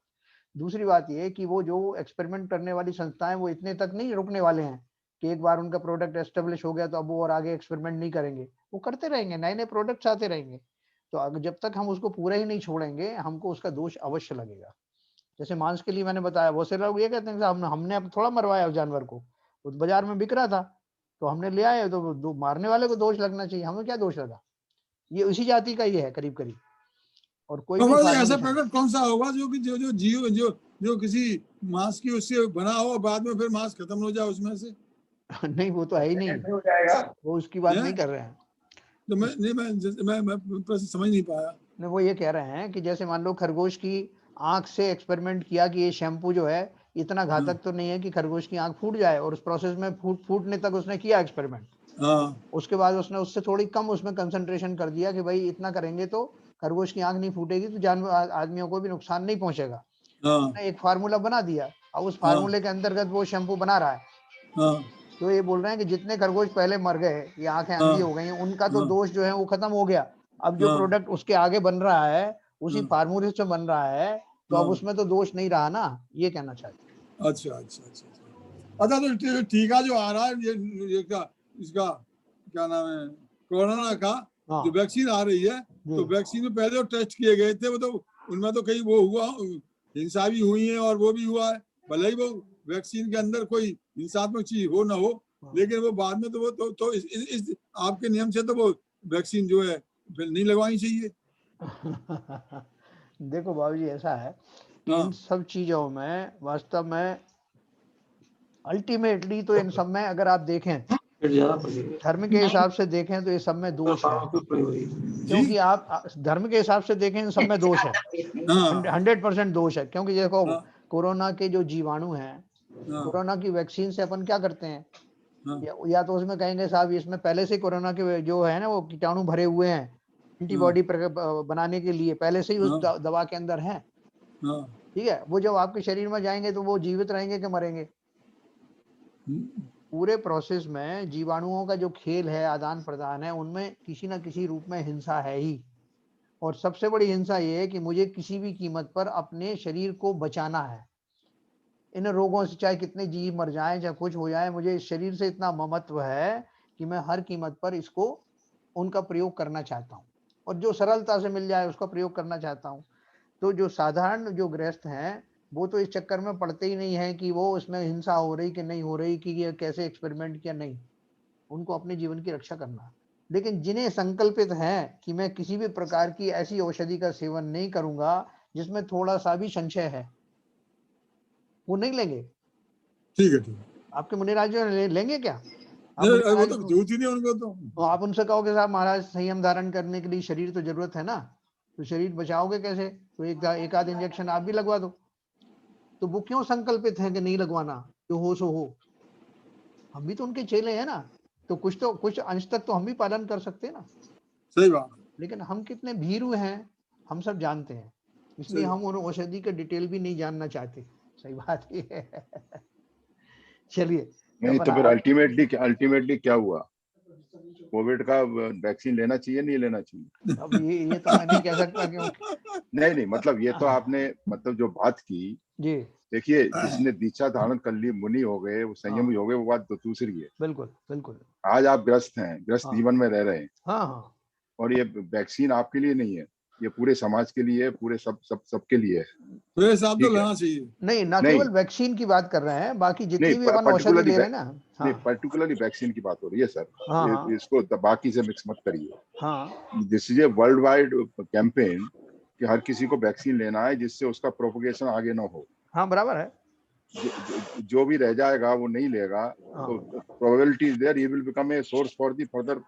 दूसरी बात ये कि वो जो एक्सपेरिमेंट करने वाली संस्थाएं, वो इतने तक नहीं रुकने वाले हैं कि एक बार उनका प्रोडक्ट एस्टेब्लिश हो गया तो अब वो और आगे एक्सपेरिमेंट नहीं करेंगे, वो करते रहेंगे, नए नए प्रोडक्ट्स आते रहेंगे। तो अगर जब तक हम उसको पूरा ही नहीं छोड़ेंगे, हमको उसका दोष अवश्य लगेगा। जैसे मांस के लिए मैंने बताया, बहुत से लोग ये कहते हैं कि हमने अब थोड़ा मरवाया उस जानवर को, वो बाजार में बिक रहा था तो हमने ले आए, तो मारने वाले को दोष लगना चाहिए, हमें क्या दोष लगा? ये उसी जाति का ही है करीब करीब। और कोई भी ऐसा प्रोडक्ट कौन सा होगा जो कि जो किसी मांस की उससे बना हो, बाद में फिर मांस खत्म हो जाए उसमें से? नहीं, वो तो है ही नहीं, वो उसकी बात नहीं कर रहे हैं। तो मैं समझ नहीं पाया। नहीं, वो ये कह रहे हैं कि जैसे मान लो खरगोश की आंख से एक्सपेरिमेंट किया कि ये शैम्पू जो है इतना घातक तो नहीं है कि खरगोश की आंख फूट जाए, और उस प्रोसेस में फूटने तक उसने किया एक्सपेरिमेंट। उसके बाद उसने उससे थोड़ी कम उसमें कंसंट्रेशन कर दिया कि भाई इतना करेंगे तो खरगोश की आंख नहीं फूटेगी, तो जानवर आदमियों को भी नुकसान नहीं पहुंचेगा। एक फार्मूला बना दिया, अब उस फार्मूले के अंतर्गत वो शैम्पू बना रहा है। तो ये बोल रहे हैं कि जितने खरगोश पहले मर गए या आंखें अंधी हो गई, उनका तो दोष जो है वो खत्म हो गया। अब जो प्रोडक्ट उसके आगे बन रहा है, उसी फार्मूले से बन रहा है, तो अब उसमें तो दोष नहीं रहा ना, ये कहना चाहते हैं। अच्छा, तो टीका जो आ रहा है, ये इसका क्या नाम है, कोरोना का जो वैक्सीन आ रही है, तो वैक्सीन में पहले टेस्ट किए गए थे, वो तो उनमें तो कहीं वो हुआ, हिंसा भी हुई है और वो भी हुआ है, भले ही वो वैक्सीन के अंदर कोई हिंसात्मक चीज हो ना हो, लेकिन वो बाद में तो वो तो इस आपके नियम से तो वो वैक्सीन जो है नहीं लगवानी चाहिए। देखो बाबूजी, ऐसा है कि इन सब चीजों में वास्तव में अल्टीमेटली तो इन सब में अगर आप देखें, धर्म के हिसाब से देखें तो ये सब में दोष है, क्योंकि आप धर्म के हिसाब से देखें इन सब में दोष है, 100% दोष है। क्योंकि देखो कोरोना के जो जीवाणु हैं, कोरोना की वैक्सीन से अपन क्या करते हैं, या तो उसमें कहेंगे साहब इसमें पहले से कोरोना के जो है ना वो कीटाणु भरे हुए हैं, एंटीबॉडी बनाने के लिए पहले से ही उस दवा के अंदर है, ठीक है, वो जब आपके शरीर में जाएंगे तो वो जीवित रहेंगे कि मरेंगे? पूरे प्रोसेस में जीवाणुओं का जो खेल है, आदान प्रदान है, उनमें किसी ना किसी रूप में हिंसा है ही। और सबसे बड़ी हिंसा ये है कि मुझे किसी भी कीमत पर अपने शरीर को बचाना है। इन रोगों से चाहे कितने जीव मर जाएं, चाहे कुछ हो जाए, मुझे इस शरीर से इतना ममत्व है कि मैं हर कीमत पर इसको, उनका प्रयोग करना चाहता हूँ, और जो सरलता से मिल जाए उसका प्रयोग करना चाहता हूँ। तो जो साधारण जो गृहस्थ हैं, वो तो इस चक्कर में पड़ते ही नहीं है कि वो उसमें हिंसा हो रही कि नहीं हो रही, कि ये कैसे एक्सपेरिमेंट किया, नहीं, उनको अपने जीवन की रक्षा करना है। लेकिन जिन्हें संकल्पित है कि मैं किसी भी प्रकार की ऐसी औषधि का सेवन नहीं करूंगा जिसमें थोड़ा सा भी संशय है, वो नहीं लेंगे। ठीक है, ठीक है। आपके मुनिराज जो लेंगे क्या? आप नहीं, वो मुनिराज तो जरूरत ही नहीं उनको तो आप उनसे कहोगे साहब महाराज संयम धारण करने के लिए शरीर तो जरूरत है ना, तो शरीर बचाओगे कैसे? तो एक आध इंजेक्शन आप भी लगवा दो। तो वो क्यों संकल्पित है कि नहीं लगवाना, जो हो सो हो? हम भी तो उनके चेले हैं ना, तो कुछ अंश तक तो हम भी पालन कर सकते हैं ना। सही बात। लेकिन हम कितने भीरू हैं हम सब जानते हैं, इसलिए हम उन औषधि के डिटेल भी नहीं जानना चाहते। सही बात ये है। चलिए, नहीं तो फिर अल्टीमेटली क्या हुआ? कोविड का वैक्सीन लेना चाहिए नहीं लेना चाहिए? अब ये तो मैं नहीं कह सकता क्योंकि नहीं, मतलब ये तो आपने मतलब जो बात की जी, देखिए, जिसने दीक्षा धारण कर ली, मुनि हो गए, वो संयमी हो गए, वो बात तो दूसरी है। बिल्कुल बिल्कुल। आज आप ग्रस्त हैं, ग्रस्त हाँ। जीवन में रह रहे हैं, हाँ हाँ, और ये वैक्सीन आपके लिए नहीं है, ये पूरे समाज के लिए है, पूरे सबके लिए है। तो ये हिसाब तो ठीक है। लेना चाहिए। नहीं, ना नहीं। केवल वैक्सीन की बात कर रहे हैं, बाकी जितनी नहीं, भी अपन औषधि ले रहे हैं ना। नहीं, हाँ पर्टिकुलरली वैक्सीन की बात हो रही है सर। हाँ हाँ इसको बाकी से मिक्स मत करिए। हाँ this is a world wide campaign कि हर किसी को वैक्सीन लेना है, जिससे उसका प्रोपगेशन आगे ना हो। हाँ, बराबर है। जो भी रह जाएगा वो नहीं लेगा, तो probability is there he will become a source for the further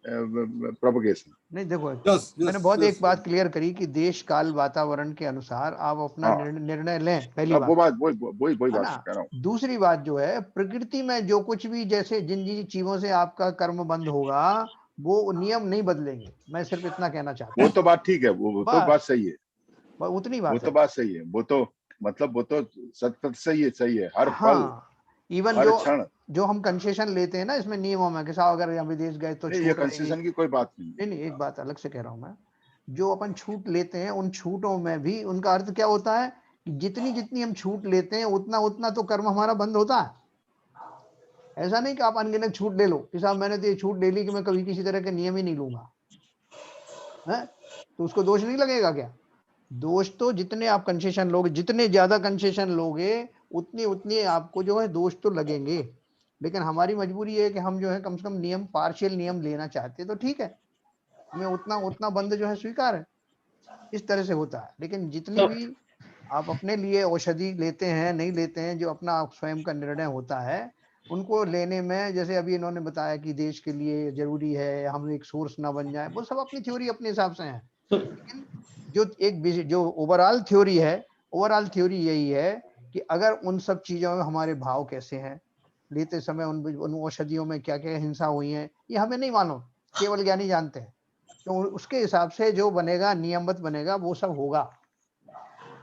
propagation. नहीं देखो, yes, मैंने बहुत yes, एक बात क्लियर करी कि देश काल वातावरण के अनुसार आप अपना हाँ। निर्णय लें, पहली अब वो बात बात वही है बात ना। कह रहा हूँ। दूसरी बात जो है, प्रकृति में जो कुछ भी, जैसे जिन जिन चीजों से आपका कर्म बंद होगा, वो नियम नहीं बदलेंगे। मैं सिर्फ इतना कहना चाहता वो हूँ। तो बात ठीक है, वो तो बात सही है, उतनी वो बात तो है। बात सही है, वो तो मतलब वो तो सत्य सही है। हर पल, हाँ, इवन हर क्षण। जो हम कंसेशन लेते हैं ना इसमें नियमों में, कि साहब अगर हम विदेश गए तो नहीं, ये छूट रहेगी। कंसेशन की कोई बात नहीं। नहीं, एक बात अलग से कह रहा हूं मैं। जो अपन छूट लेते हैं, उन छूटों में भी उनका अर्थ क्या होता है कि जितनी जितनी हम छूट लेते हैं उतना उतना तो कर्म हमारा बंद होता है। ऐसा नहीं कि आप अनगिनत छूट ले लो कि साहब मैंने तो ये छूट ले ली कि मैं कभी किसी तरह के नियम ही नहीं लूंगा, है तो उसको दोष नहीं लगेगा क्या? दोष तो जितने आप कंसेशन लोगे, जितने ज्यादा कंसेशन लोगे, उतनी उतनी आपको जो है दोष तो लगेंगे। लेकिन हमारी मजबूरी है कि हम जो है कम से कम नियम, पार्शियल नियम लेना चाहते, तो ठीक है, हमें उतना उतना बंद जो है स्वीकार है। इस तरह से होता है। लेकिन जितनी भी आप अपने लिए औषधि लेते हैं नहीं लेते हैं, जो अपना स्वयं का निर्णय होता है, उनको लेने में, जैसे अभी इन्होंने बताया कि देश के लिए जरूरी है, हम एक सोर्स ना बन जाए, वो सब अपनी थ्योरी अपने हिसाब से है। लेकिन जो ओवरऑल थ्योरी है, ओवरऑल थ्योरी यही है कि अगर उन सब चीजों में हमारे भाव कैसे हैं, लेते समय उन औषधियों में क्या क्या हिंसा हुई है, ये हमें नहीं मालूम, केवल ज्ञानी जानते हैं। तो उसके हिसाब से जो बनेगा, नियमबद्ध बनेगा, वो सब होगा।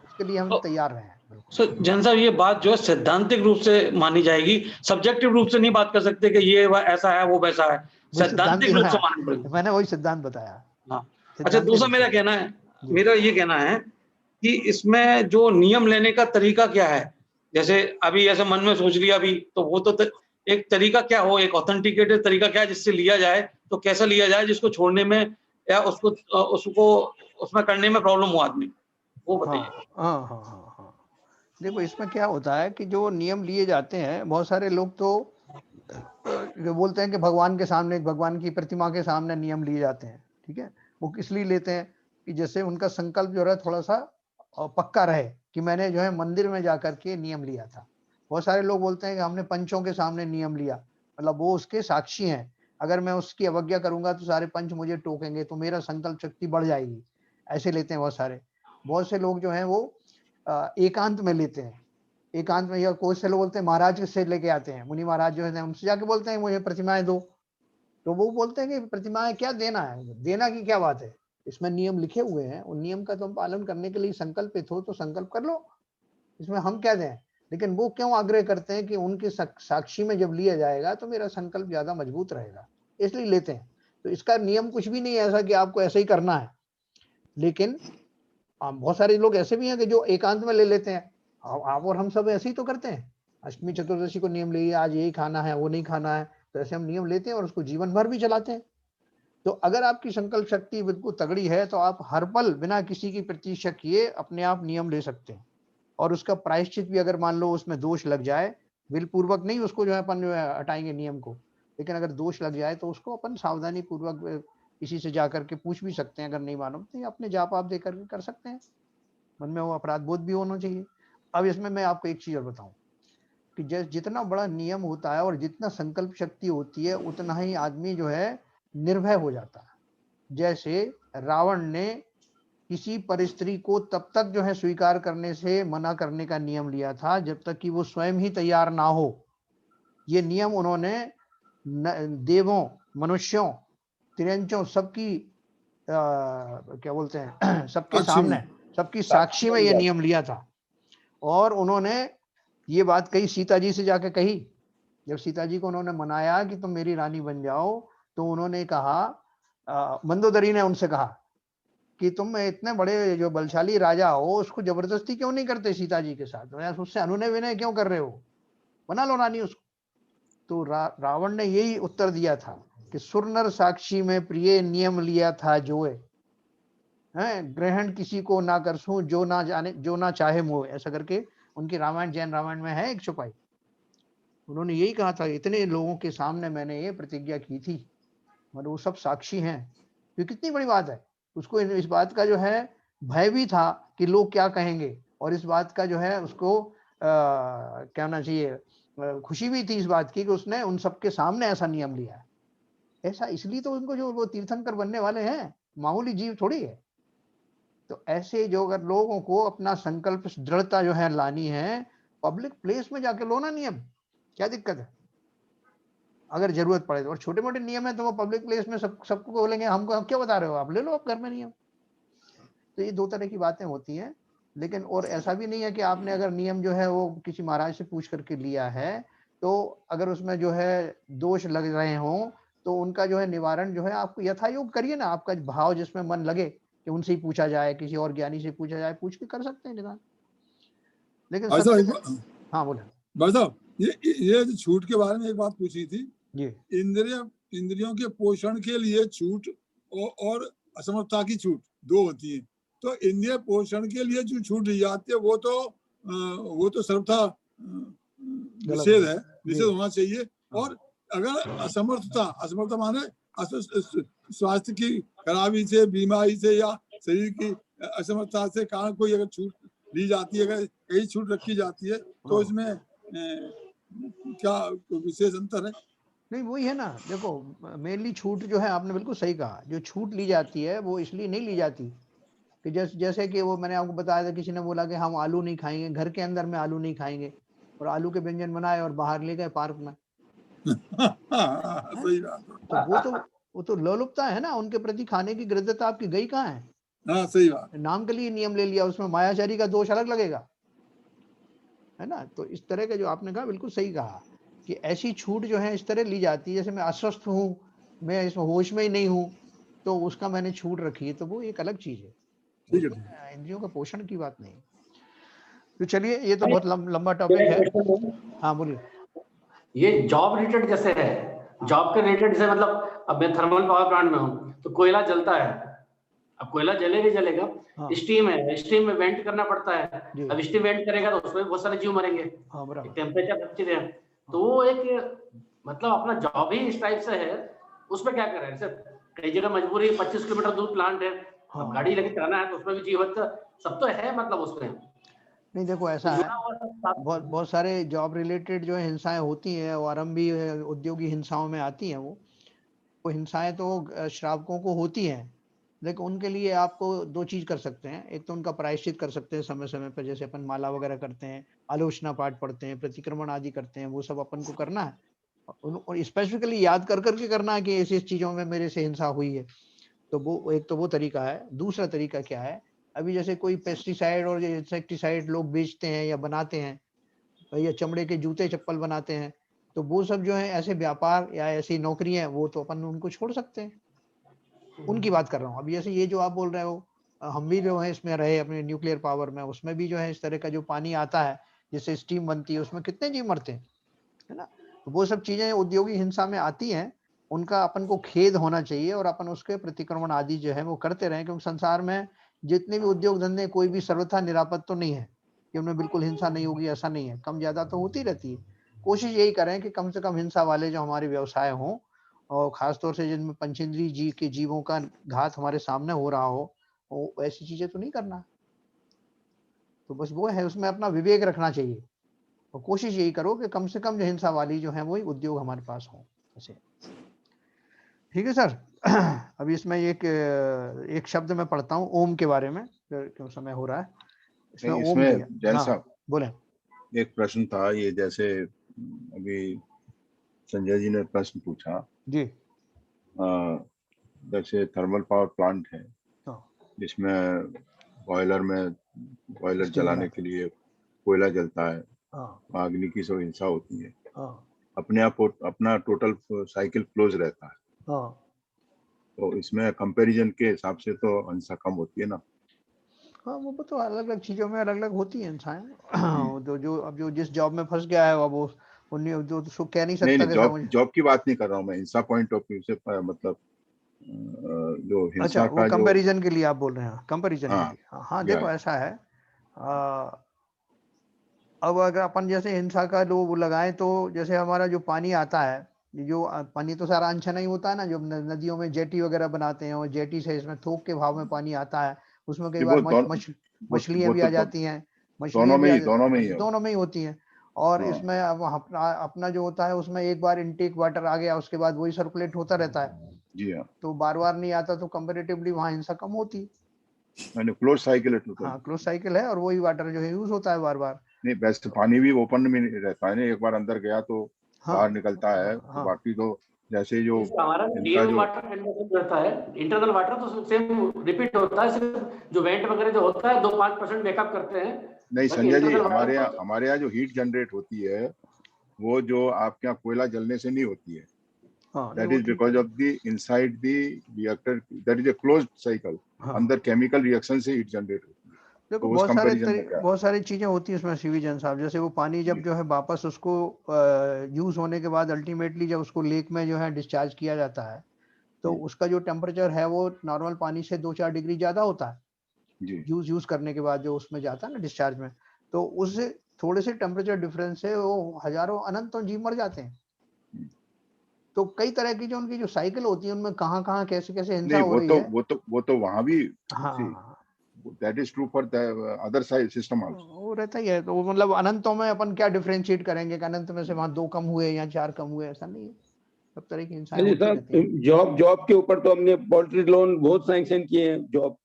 उसके लिए हम तैयार रहे हैं। सर जैन साहब, ये बात जो है सैद्धांतिक रूप से मानी जाएगी, सब्जेक्टिव रूप से नहीं बात कर सकते कि ये ऐसा है वो वैसा है, सैद्धांतिक रूप से माननी पड़ेगी। मैंने वही सिद्धांत बताया। हाँ, अच्छा, दूसरा मेरा कहना है, मेरा ये कहना है कि इसमें जो नियम लेने का तरीका क्या है। जैसे अभी ऐसे मन में सोच लिया अभी, तो वो तो एक तरीका क्या हो, एक ऑथेंटिकेटेड तरीका क्या है जिससे लिया जाए, तो कैसा लिया जाए जिसको छोड़ने में या उसको उसमें करने में प्रॉब्लम हो आदमी, वो बताइए। हाँ, देखो इसमें क्या होता है कि जो नियम लिए जाते हैं, बहुत सारे लोग तो बोलते हैं कि भगवान के सामने, भगवान की प्रतिमा के सामने नियम लिए जाते हैं। ठीक है, वो किस लिए लेते हैं कि जैसे उनका संकल्प जो है थोड़ा सा पक्का रहे कि मैंने जो है मंदिर में जाकर के नियम लिया था। बहुत सारे लोग बोलते हैं कि हमने पंचों के सामने नियम लिया, मतलब वो उसके साक्षी हैं, अगर मैं उसकी अवज्ञा करूंगा तो सारे पंच मुझे टोकेंगे, तो मेरा संकल्प शक्ति बढ़ जाएगी। ऐसे लेते हैं बहुत सारे। बहुत से लोग जो हैं वो एकांत में लेते हैं। एकांत में, या कोई से लोग बोलते हैं महाराज से लेके आते हैं, मुनि महाराज जो है उनसे जाके बोलते हैं मुझे प्रतिमाएं दो, तो वो बोलते हैं कि प्रतिमाएं क्या देना है, देना की क्या बात है, इसमें नियम लिखे हुए हैं, उन नियम का तुम पालन करने के लिए संकल्पित हो तो संकल्प कर लो, इसमें हम क्या दें, लेकिन वो क्यों आग्रह करते हैं कि उनके साक्षी में जब लिया जाएगा तो मेरा संकल्प ज्यादा मजबूत रहेगा, इसलिए लेते हैं। तो इसका नियम कुछ भी नहीं है ऐसा कि आपको ऐसे ही करना है, लेकिन बहुत सारे लोग ऐसे भी हैं कि जो एकांत में ले लेते हैं। आप और हम सब ऐसे ही तो करते हैं, अष्टमी चतुर्दशी को नियम लिए आज यही खाना है वो नहीं खाना है, तो ऐसे हम नियम लेते हैं और उसको जीवन भर भी चलाते हैं। तो अगर आपकी संकल्प शक्ति बिल्कुल तगड़ी है तो आप हर पल बिना किसी की प्रतीक्षा किए अपने आप नियम ले सकते हैं, और उसका प्रायश्चित भी अगर मान लो उसमें दोष लग जाए, विल पूर्वक नहीं उसको जो है अपन जो है हटाएंगे नियम को, लेकिन अगर दोष लग जाए तो उसको अपन सावधानी पूर्वक किसी से जाकर के पूछ भी सकते हैं, अगर नहीं मालूम तो अपने जाप आप देकर के कर सकते हैं। मन में वो अपराध बोध भी होना चाहिए। अब इसमें मैं आपको एक चीज और बताऊं कि जितना बड़ा नियम होता है और जितना संकल्प शक्ति होती है उतना ही आदमी जो है निर्भय हो जाता है। जैसे रावण ने किसी परिस्थिति को तब तक जो है स्वीकार करने से मना करने का नियम लिया था जब तक कि वो स्वयं ही तैयार ना हो। ये नियम उन्होंने देवों, मनुष्यों, तिरंचों सबकी क्या बोलते हैं सबके सामने, सबकी साक्षी में ये नियम लिया था। और उन्होंने ये बात कही सीता जी से जाके कही, जब सीता जी को उन्होंने मनाया कि तुम मेरी रानी बन जाओ, तो उन्होंने कहा, मंदोदरी ने उनसे कहा कि तुम इतने बड़े जो बलशाली राजा हो उसको जबरदस्ती क्यों नहीं करते सीता जी के साथ, उससे अनुनय विनय क्यों कर रहे हो, बना लो रानी उसको। तो रावण ने यही उत्तर दिया था कि सुरनर साक्षी में प्रिय नियम लिया था जोए, ग्रहण किसी को ना करसूं जो ना जाने जो ना चाहे मोह, ऐसा करके उनकी रामायण, जैन रामायण में है एक चौपाई। उन्होंने यही कहा था, इतने लोगों के सामने मैंने ये प्रतिज्ञा की थी और वो सब साक्षी हैं। तो कितनी बड़ी बात है। उसको इस बात का जो है भय भी था कि लोग क्या कहेंगे, और इस बात का जो है उसको कहना चाहिए खुशी भी थी इस बात की कि उसने उन सबके सामने ऐसा नियम लिया है। ऐसा इसलिए तो उनको जो वो तीर्थंकर बनने वाले हैं, मामूली जीव थोड़ी है। तो ऐसे जो अगर लोगों को अपना संकल्प दृढ़ता जो है लानी है, पब्लिक प्लेस में जाके लो ना नियम, क्या दिक्कत है अगर जरूरत पड़े तो। और छोटे मोटे नियम है तो वो पब्लिक प्लेस में सबको बोलेंगे हमको, हम क्या बता रहे हो, आप ले लो आप घर में नियम। तो ये दो तरह की बातें होती हैं। लेकिन और ऐसा भी नहीं है कि आपने अगर नियम जो है वो किसी महाराज से पूछ करके लिया है, तो अगर उसमें जो है दोष लग रहे हों तो उनका जो है निवारण जो है आपको यथायोग करिए ना। आपका भाव जिसमें मन लगे कि उनसे ही पूछा जाए, किसी और ज्ञानी से पूछा जाए, पूछ के कर सकते हैं निदान। लेकिन हाँ बोले भाई साहब, ये छूट के बारे में एक बात पूछी थी जी। इंद्रियों के पोषण के लिए छूट और असमर्थता की छूट दो होती है। तो इंद्रिय पोषण के लिए जो छूट ली जाती है वो तो सर्वथा निषेध है, निषेध होना चाहिए। और अगर असमर्थता माने स्वास्थ्य की खराबी से, बीमारी से या शरीर की असमर्थता से कारण कोई अगर छूट ली जाती है, अगर कहीं छूट रखी जाती है तो इसमें क्या विशेष अंतर है? नहीं वही है ना, देखो मेनली छूट जो है आपने बिल्कुल सही कहा, जो छूट ली जाती है वो इसलिए नहीं ली जाती कि जैसे कि वो मैंने आपको बताया था, किसी ने बोला कि हम आलू नहीं खाएंगे, घर के अंदर में आलू नहीं खाएंगे, और आलू के व्यंजन बनाए और बाहर ले गए पार्क में। सही बात। तो वो तो लोलुपता है ना, उनके प्रति खाने की गृहता आपकी गई कहाँ है? हाँ सही बात। नाम के लिए नियम ले लिया, उसमें मायाचारी का दोष अलग लगेगा, है ना। तो इस तरह का जो आपने कहा बिल्कुल सही कहा कि ऐसी छूट जो है इस तरह ली जाती है, जैसे मैं अस्वस्थ हूँ, मैं इसमें होश में ही नहीं हूँ, तो उसका मैंने छूट रखी है, तो वो एक अलग चीज है, इंद्रियों का पोषण की बात नहीं। तो चलिए ये तो बहुत लंबा टॉपिक है। हाँ बोलिए। ये जॉब रिलेटेड जैसे है, जॉब के रिलेटेड जैसे मतलब अब मैं थर्मल पावर प्लांट में हूँ तो कोयला जलता है, अब कोयला जलेगा, हाँ। स्टीम है, स्टीम में वेंट करना पड़ता है, अब स्टीम वेंट करेगा तो उसमें बहुत सारे जीव मरेंगे, टेम्परेचर अच्छी है, तो वो एक मतलब अपना जॉब ही इस टाइप से है, उसमें क्या कर रहे हैं। कई जगह मजबूरी 25 किलोमीटर दूर प्लांट है, अब गाड़ी लेके चलाना है तो उसमें भी जीवन सब तो है, मतलब उसमें नहीं। देखो ऐसा है, बहुत सारे जॉब रिलेटेड जो हिंसाएं होती हैं वो आरंभी उद्योगी हिंसाओं में आती हैं। वो हिंसाएं तो श्रावकों को होती हैं, लेकिन उनके लिए आपको दो चीज कर सकते हैं। एक तो उनका प्रायश्चित कर सकते हैं समय समय पर, जैसे अपन माला वगैरह करते हैं, आलोचना पाठ पढ़ते हैं, प्रतिक्रमण आदि करते हैं, वो सब अपन को करना है और स्पेसिफिकली याद कर करके करना है कि ऐसी चीजों में मेरे से हिंसा हुई है। तो वो एक तो वो तरीका है। दूसरा तरीका क्या है, अभी जैसे कोई पेस्टिसाइड और इंसेक्टिसाइड लोग बेचते हैं या बनाते हैं, या चमड़े के जूते चप्पल बनाते हैं, तो वो सब जो है ऐसे व्यापार या ऐसी नौकरियां, वो तो अपन उनको छोड़ सकते हैं, उनकी बात कर रहा हूँ। अभी जैसे ये जो आप बोल रहे हो, हम भी जो है इसमें रहे अपने न्यूक्लियर पावर में, उसमें भी जो है इस तरह का जो पानी आता है जिससे स्टीम बनती है, उसमें कितने जीव मरते हैं, है ना। तो वो सब चीजें औद्योगिक हिंसा में आती हैं, उनका अपन को खेद होना चाहिए और अपन उसके प्रतिक्रमण आदि जो है वो करते रहें, क्योंकि संसार में जितने भी उद्योग धंधे, कोई भी सर्वथा निरापद तो नहीं है कि उनमें बिल्कुल हिंसा नहीं होगी, ऐसा नहीं है, कम ज्यादा तो होती रहती है। कोशिश यही करें कि कम से कम हिंसा वाले जो हमारे व्यवसाय हों, और खासतौर से जिनमें पंचेंद्रीय जी के जीवों का घात हमारे सामने हो रहा हो, वो ऐसी चीजें तो नहीं करना। तो बस वो है, उसमें अपना विवेक रखना चाहिए और कोशिश यही करो कि कम से कम जो हिंसा वाली जो है वही उद्योग हमारे पास हो। ऐसे ठीक है सर। अभी इसमें एक शब्द मैं पढ़ता हूँ ओम के बारे में, क्यों समय हो रहा है। इसमें जैन साहब बोले, एक प्रश्न था, ये जैसे अभी संजय जी ने प्रश्न पूछा जी, जैसे थर्मल पावर प्लांट है जिसमें बॉयलर जलाने के लिए कोयला जलता है, अग्नि की सब हिंसा होती है, अपने आप अपना टोटल साइकिल क्लोज रहता है, तो इसमें कंपैरिजन के हिसाब से तो हिंसा कम होती है ना। हाँ, वो तो अलग अलग चीजों में अलग अलग होती है हिंसाएं। तो जो अब जो जिस जॉब में फंस गया है वो जो तो कह नहीं सकता। नहीं, जॉब की बात नहीं कर रहा हूँ मैं, हिंसा पॉइंट ऑफ व्यू से, मतलब जो हिंसा अच्छा, का वो कंपैरिजन के लिए आप बोल रहे हैं, कंपैरिजन हाँ, के लिए। हाँ देखो ऐसा है, अब अगर अपन जैसे हिंसा का वो लगाएं, तो जैसे हमारा जो पानी आता है, जो पानी तो सारा अनछना ही होता है ना, जो नदियों में जेटी वगैरह बनाते हैं, और जेटी से इसमें थोक के भाव में पानी आता है, उसमें कई बार मछलियां भी आ जाती हैं, दोनों में ही होती हैं। और इसमें अब अपना जो होता है उसमें एक बार इनटेक वाटर आ गया, उसके बाद वही सर्कुलेट होता रहता है। जी हाँ, तो बार बार नहीं आता, तो कंपैरेटिवली वहाँ हिंसा कम होती है। क्लोज साइकिल है। हाँ, क्लोज साइकिल है, और वही वाटर जो है यूज होता है बार बार। नहीं, बेस्ट पानी भी ओपन में रहता है ना, एक बार अंदर गया तो बाहर निकलता है। तो बाकी तो जैसे जो हमारा डीएम वाटर रहता है, इंटरनल वाटर तो सेम रिपीट होता है, सिर्फ जो वेंट वगैरह जो होता है 2-5% बैकअप करते हैं। नहीं संजय जी, हमारे यहाँ जो हीट जनरेट होती है वो जो आपके यहाँ कोयला जलने से नहीं होती है। That is because of the inside the reactor, that is a closed cycle. अंदर केमिकल रिएक्शन से हीट जनरेट होती है। देखो बहुत सारी चीजें होती है उसमें सीवी जन साहब। जैसे वो पानी जब जो है वापस उसको यूज होने के बाद अल्टीमेटली जब उसको लेक में जो है डिस्चार्ज किया जाता है, तो उसका जो टेम्परेचर है वो नॉर्मल पानी से 2-4 डिग्री ज्यादा होता है यूज करने के बाद, जो उसमें जाता है ना डिस्चार्ज में। तो उससे थोड़े से टेम्परेचर डिफरेंस से वो हजारों अनंतों जीव मर जाते हैं। तो कई तरह की जो उनकी जो साइकिल होती है, उनमें कहाँ कैसे हिंसा हो रही है। वो तो वहां भी हाँ, that is true for the other side system also. वो रहता ही है। तो मतलब अनंतों में अपन क्या डिफरेंशिएट करेंगे कि अनंत में से वहां 2 कम हुए या 4 कम हुए, ऐसा नहीं है। सब तरह की हिंसाएं होती रहती हैं। जॉब के ऊपर तो हमने पोल्ट्री लोन बहुत सैंक्शन किए हैं। जॉब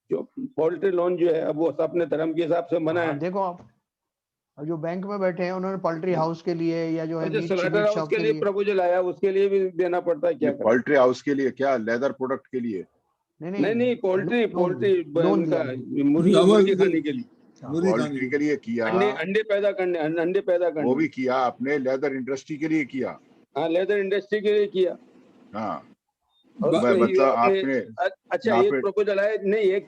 पोल्ट्री लोन जो है अब वो अपने धर्म के हिसाब से मना है। देखो आप, और जो बैंक में बैठे हैं उन्होंने पोल्ट्री हाउस के लिए या जो है मीट शॉप के लिए प्रपोजल आया, उसके लिए भी देना पड़ता है। क्या पोल्ट्री हाउस के लिए, क्या लेदर प्रोडक्ट के लिए? नहीं, पोल्ट्री उनका मुर्गी खाने के लिए, पोल्ट्री के लिए किया, अंडे पैदा करने वो भी किया आपने, लेदर इंडस्ट्री के लिए किया। हाँ, लेदर इंडस्ट्री के लिए किया। हाँ, मतलब आपने अच्छा एक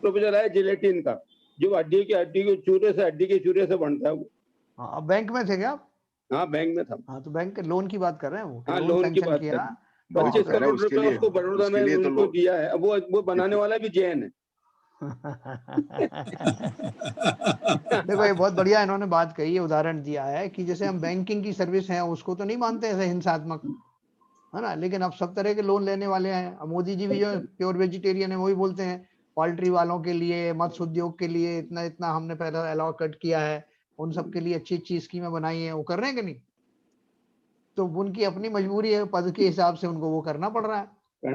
प्रपोजल आया जिलेटिन का, जो हड्डी के चूरे से बनता है वो। हाँ, बैंक में थे क्या आप? हाँ, बैंक में था। हाँ, तो बैंक के लोन की बात कर रहे हैं वो। हाँ, लोन की बात किया। 25 करोड़ रुपए उसको बड़ौदा में उनको दिया है। अब वो बनाने वाला भी जैन है। देखो ये बहुत बढ़िया इन्होंने बात कही है, उदाहरण दिया है कि जैसे हम बैंकिंग की सर्विस है उसको तो नहीं मानते ऐसे हिंसात्मक, है ना, लेकिन अब सब तरह के लोन लेने वाले हैं। अब मोदी जी भी जो प्योर वेजिटेरियन है वही बोलते हैं पोल्ट्री वालों के लिए, मत्स्य उद्योग के लिए इतना हमने पहले अलॉकेट किया है, उन सब के लिए अच्छी स्कीमें बनाई है। वो कर रहे हैं कि नहीं? तो उनकी अपनी मजबूरी है, पद के हिसाब से उनको वो करना पड़ रहा है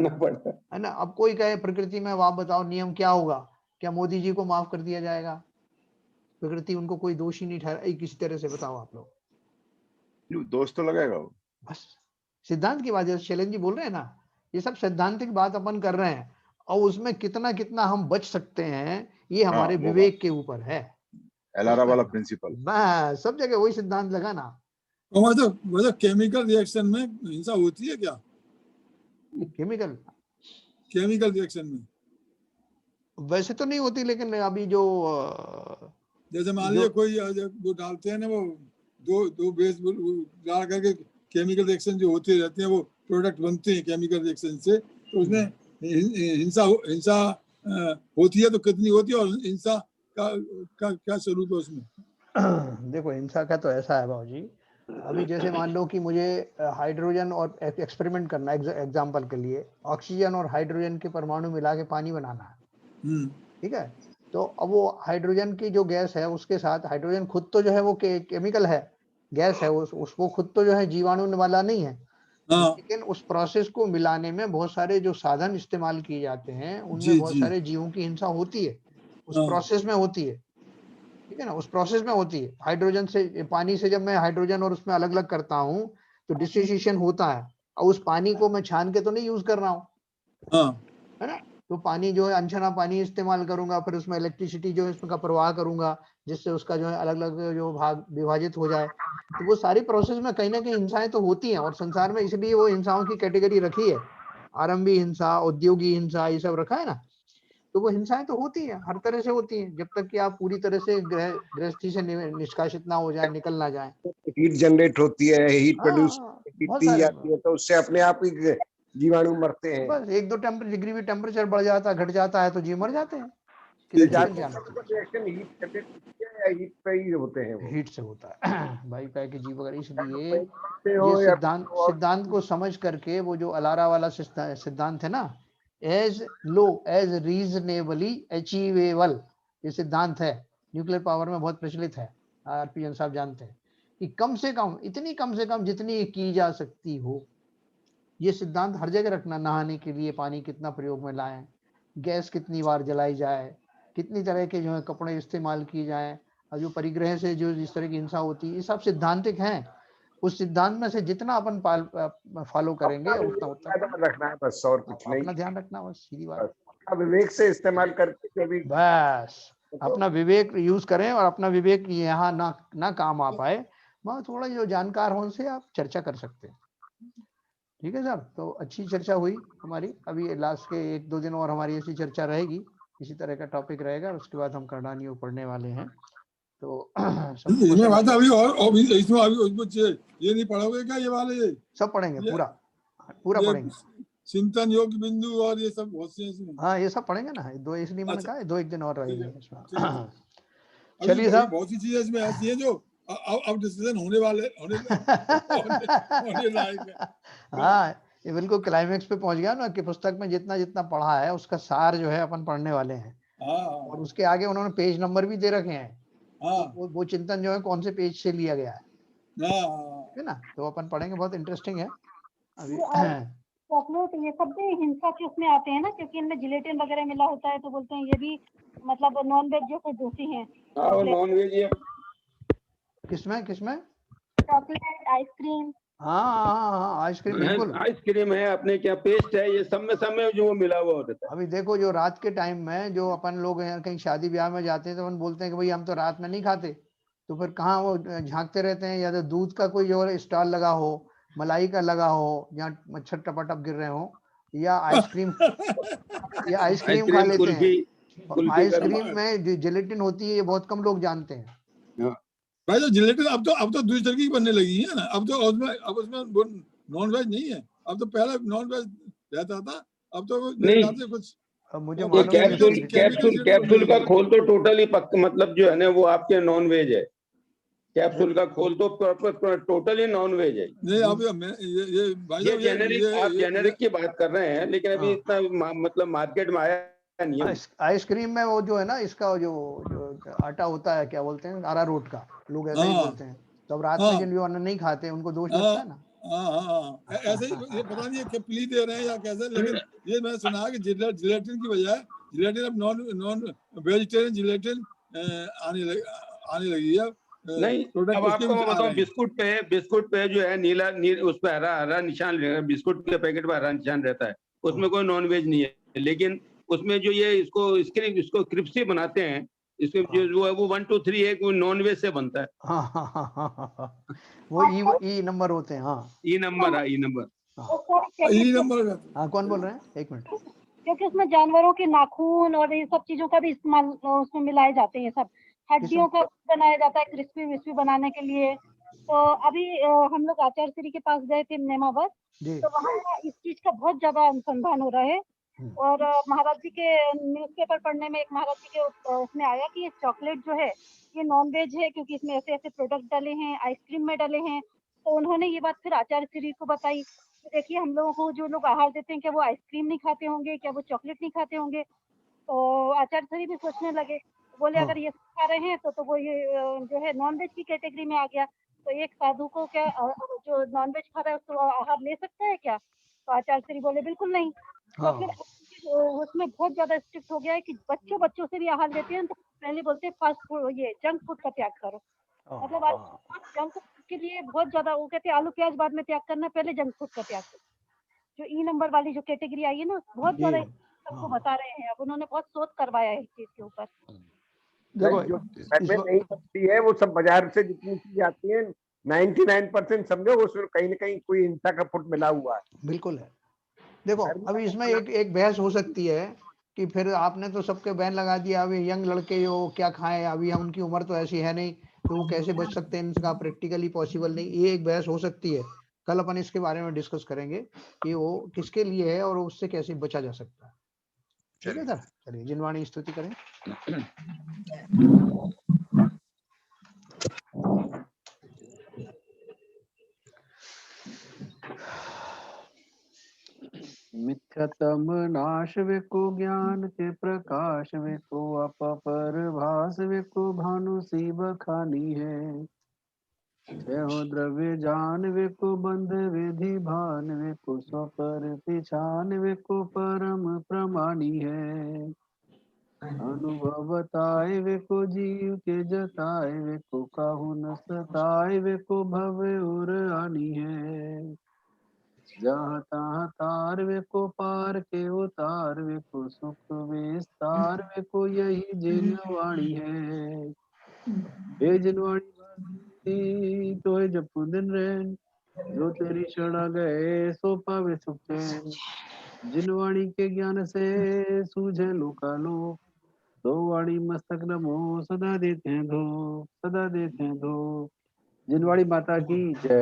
ना। अब कोई कहे प्रकृति में, आप बताओ नियम क्या होगा, क्या मोदी जी को माफ कर दिया जाएगा? प्रकृति उनको कोई दोषी नहीं ठहराई किसी तरह से, बताओ आप लोग। दोष तो लगेगा वो। बस सिद्धांत की बात, जैसे शैलेंद्र जी बोल रहे हैं ना, ये सब सैद्धांतिक बात अपन कर रहे हैं। और उसमें कितना कितना हम बच सकते हैं, ये हमारे विवेक के ऊपर है। एलारा वाला प्रिंसिपल, बस सब जगह वही सिद्धांत लगा ना। मतलब केमिकल रिएक्शन में हिंसा होती है क्या? केमिकल रिएक्शन में वैसे तो नहीं होती, लेकिन अभी जो जैसे मान लीजिए कोई वो डालते हैं ना, वो दो बेस डाल करके केमिकल रिएक्शन जो होती रहती है, वो प्रोडक्ट बनते हैं केमिकल रिएक्शन से, तो उसमें हिंसा होती है तो कितनी होती है, और हिंसा का क्या स्वरूप है उसमें? देखो हिंसा का तो ऐसा है बाबूजी, अभी जैसे मान लो कि मुझे हाइड्रोजन और एक्सपेरिमेंट करना है, एग्जाम्पल के लिए ऑक्सीजन और हाइड्रोजन के परमाणु मिला के पानी बनाना है, ठीक है। तो अब वो हाइड्रोजन की जो गैस है उसके साथ, हाइड्रोजन खुद तो जो है वो केमिकल है, गैस है, उसको खुद तो जो है जीवाणु वाला नहीं है, लेकिन उस प्रोसेस को मिलाने में बहुत सारे जो साधन इस्तेमाल किए जाते हैं उनमें बहुत सारे जीवों की हिंसा होती है, उस प्रोसेस में होती है, ठीक है ना, उस प्रोसेस में होती है। हाइड्रोजन से, पानी से जब मैं हाइड्रोजन और उसमें अलग अलग करता हूँ तो डिसोसिएशन होता है, और उस पानी को मैं छान के तो नहीं यूज कर रहा हूँ, है ना। तो पानी जो है अनछना पानी इस्तेमाल करूंगा, फिर उसमें इलेक्ट्रिसिटी जो है उसमें का प्रवाह करूंगा, जिससे उसका जो है अलग अलग जो भाग विभाजित हो जाए। तो वो सारी प्रोसेस में कहीं ना कहीं हिंसाएं तो होती हैं, और संसार में इसलिए वो हिंसाओं की कैटेगरी रखी है, आरंभी हिंसा, औद्योगिक हिंसा, ये सब रखा है ना। तो वो हिंसाएं तो होती है, हर तरह से होती है, जब तक कि आप पूरी तरह से गृहस्थी से निष्कासित ना हो जाए, निकल ना जाए। हीट जनरेट होती है, हीट प्रोड्यूस की जाती है, तो उससे अपने आप ही जीवाणु मरते हैं। बस 1-2 डिग्री भी टेम्परेचर बढ़ जाता है, घट जाता है, तो जीव मर जाते हैं। हीट पे ही होते हैं, हीट से होता है भाई कह के जीव वगैरह। इसलिए ये सिद्धांत को समझ करके, वो जो अलारा वाला सिद्धांत है ना, as low as reasonably achievable, ये सिद्धांत है, न्यूक्लियर पावर में बहुत प्रचलित है, आरपीएन साहब जानते हैं कि कम से कम इतनी, कम से कम जितनी की जा सकती हो, ये सिद्धांत हर जगह रखना। नहाने के लिए पानी कितना प्रयोग में लाएं, गैस कितनी बार जलाई जाए, कितनी तरह के जो है कपड़े इस्तेमाल किए जाएं, और जो परिग्रह से जो जिस तरह की हिंसा होती है, ये सब सिद्धांतिक हैं। उस सिद्धांत में से जितना अपन फॉलो करेंगे उतना रखना है बस, और कुछ नहीं, अपना ध्यान रखना बस, सीधी बात। विवेक से इस्तेमाल करके भी बस अपना विवेक यूज करें, और अपना विवेक यहाँ ना काम आ पाए, वहाँ थोड़ा जो जानकार हो उनसे आप चर्चा कर सकते हैं, ठीक है साहब। तो अच्छी चर्चा हुई हमारी, अभी लास्ट के 1-2 दिन और हमारी ऐसी चर्चा रहेगी, इसी तरह का टॉपिक रहेगा, उसके बाद हम करणानियों पढ़ने वाले हैं। तो इसमें बात अभी और इसमें अभी ये नहीं पढ़ोगे क्या? ये वाले सब पढ़ेंगे, पूरा पढ़ेंगे, चिंतन योग बिंदु और ये सब बहुत से इसमें। हाँ ये सब पढ़ेंगे ना, दो इसलिए मैंने कहा 2-1 दिन और रहेंगे। चलिए साहब, बहुत सी चीजें इसमें ऐसी हैं जो अब डिसीजन होने लायक है। हाँ ये बिल्कुल क्लाइमेक्स पे पहुंच गया ना, कि पुस्तक में जितना जितना पढ़ा है उसका सार जो है अपन पढ़ने वाले हैं, और उसके आगे उन्होंने पेज नंबर भी दे रखे हैं, वो चिंतन जो है कौन से पेज से लिया गया है ना, तो अपन पढ़ेंगे, बहुत इंटरेस्टिंग है। अभी चॉकलेट ये सब भी हिंसा के उसमें आते हैं ना, क्योंकि इनमें जिलेटिन वगैरह मिला होता है, तो बोलते हैं ये भी मतलब नॉन वेज जैसे दोषी हैं। नॉन वेज किसमें चॉकलेट, आइसक्रीम, हाँ आइसक्रीम, बिल्कुल आइसक्रीम है, अपने क्या पेस्ट है, ये सब में जो मिला हुआ होता है। अभी देखो जो रात के टाइम में जो अपन लोग हैं कहीं शादी ब्याह में जाते हैं, तो अपन बोलते हैं कि भाई हम तो रात में नहीं खाते, तो फिर कहाँ वो झांकते रहते हैं, या तो दूध का कोई जो स्टॉल लगा हो, मलाई का लगा हो, जहाँ मच्छर टपाटप गिर रहे हो, या आइसक्रीम खा लेते हैं। आइसक्रीम में जिलेटिन होती है, ये बहुत कम लोग जानते हैं भाई। तो जिलेटिन अब तो दूसरी तरह की बनने लगी है ना, अब उसमें नॉन वेज नहीं है, अब तो पहले नॉन वेज रहता था, अब तो नहीं कुछ। मुझे कैप्सूल का खोल तो टोटली मतलब जो है ना वो आपके नॉन वेज है, कैप्सूल का खोल तो टोटली नॉन वेज है। नहीं अब ये जेनेरिक की बात कर रहे हैं, लेकिन अभी इतना मतलब मार्केट में आया नहीं है। आइसक्रीम में वो जो है ना, इसका जो आटा होता है, क्या बोलते हैं, अरारोट का, लोग ऐसा ही बोलते हैं, तो अब रात में जिन लोग नहीं खाते उनको दोष लगता है ना। ऐसे ही ये पता नहीं है प्ली दे रहे हैं या कैसे, लेकिन ये मैंने सुना है कि जिलेटिन की बजाय जिलेटिन अब नॉन वेजिटेरियन जिलेटिन आने लगी है। नहीं अब आपको मैं बताऊं, बिस्कुट पे जो है नीला उस पर हरा निशान, बिस्कुट के पैकेट पर हरा निशान रहता है, उसमें कोई नॉन वेज नहीं है, लेकिन उसमें जो ये इसको क्रिप्सी बनाते हैं, इसमें जो है वो 1 2 3 एक नॉन वेज से बनता है। वो ई नंबर होते हैं। हाँ, ई नंबर है, ई नंबर। हाँ, कौन बोल रहे हैं? एक मिनट। क्योंकि उसमें जानवरों के नाखून और ये सब चीजों का भी इस्तेमाल उसमें मिलाए जाते हैं, सब हड्डियों का बनाया जाता है क्रिस्पी विस्पी बनाने के लिए। तो अभी हम लोग आचार्य श्री के पास गए थे नेमाबाद, तो वहाँ इस चीज का बहुत ज्यादा अनुसंधान हो रहा है। और महाराज जी के न्यूज़पेपर पढ़ने में एक महाराज जी के उसमें आया कि ये चॉकलेट जो है ये नॉन वेज है, क्योंकि इसमें ऐसे ऐसे प्रोडक्ट डाले हैं, आइसक्रीम में डाले हैं। तो उन्होंने ये बात फिर आचार्य श्री को बताई। देखिए, हम लोगों को जो लोग आहार देते हैं, क्या वो आइसक्रीम नहीं खाते होंगे, क्या वो चॉकलेट नहीं खाते होंगे? तो आचार्य श्री भी सोचने लगे, बोले अगर ये खा रहे हैं तो वो ये जो है नॉन वेज की कैटेगरी में आ गया। तो एक साधु को क्या जो नॉन वेज खा रहा है उसको आहार ले सकता है क्या? तो आचार्य श्री बोले बिल्कुल नहीं। तो फिर उसमें बहुत ज्यादा स्ट्रिक्ट हो गया है कि बच्चों से भी आहार लेते हैं तो पहले बोलते हैं फास्ट फूड, ये जंक फूड का त्याग करो। मतलब जंक फूड के लिए बहुत ज्यादा वो कहते हैं आलू प्याज बाद में त्याग करना, पहले जंक फूड का त्याग करो। जो ई नंबर वाली जो कैटेगरी आई है ना, बहुत ज्यादा सबको बता रहे हैं। अब उन्होंने बहुत शोध करवाया है इस चीज के ऊपर। देखो, जो नहीं बनती है वो सब बाजार से जितनी चीज आती है 99% समझो उसमें कहीं ना कहीं कोई हिंसा का फुट मिला हुआ है। बिल्कुल है। देखो, अभी इसमें एक बहस हो सकती है कि फिर आपने तो सबके बैन लगा दिया, अभी यंग लड़के जो क्या खाएं, अभी उनकी उम्र तो ऐसी है नहीं, तो वो कैसे बच सकते हैं इनका? प्रैक्टिकली पॉसिबल नहीं। ये एक बहस हो सकती है। कल अपन इसके बारे में डिस्कस करेंगे कि वो किसके लिए है और उससे कैसे बचा जा सकता है। ठीक है सर, चलिए जिनवाणी स्तुति करें। मिथ्यातम नाश वेको ज्ञान के प्रकाश वेको अपर भास वेको भानु सी बखानी है। जय हो द्रव्य जान वेको बंध विधि भान वेको स्वपर पिछान वेको परम प्रमाणी है। अनुभव बताए वेको जीव के जताए वेको काहू न सताए वेको भव उर आनी है। जहाँ तहाँ तार वेको पार के उतार वेको सुख विस्तार वेको यही जिनवाणी है। हे जिनवाणी तो है जब दिन रैन, जो तेरी शरणा गए सो पावे सुख चैन। जिनवाणी के ज्ञान से सूझे लोकालोक, दो वाणी मस्तक नमो सदा देते हैं धो, सदा देते हैं धो। जिनवाणी माता की जय।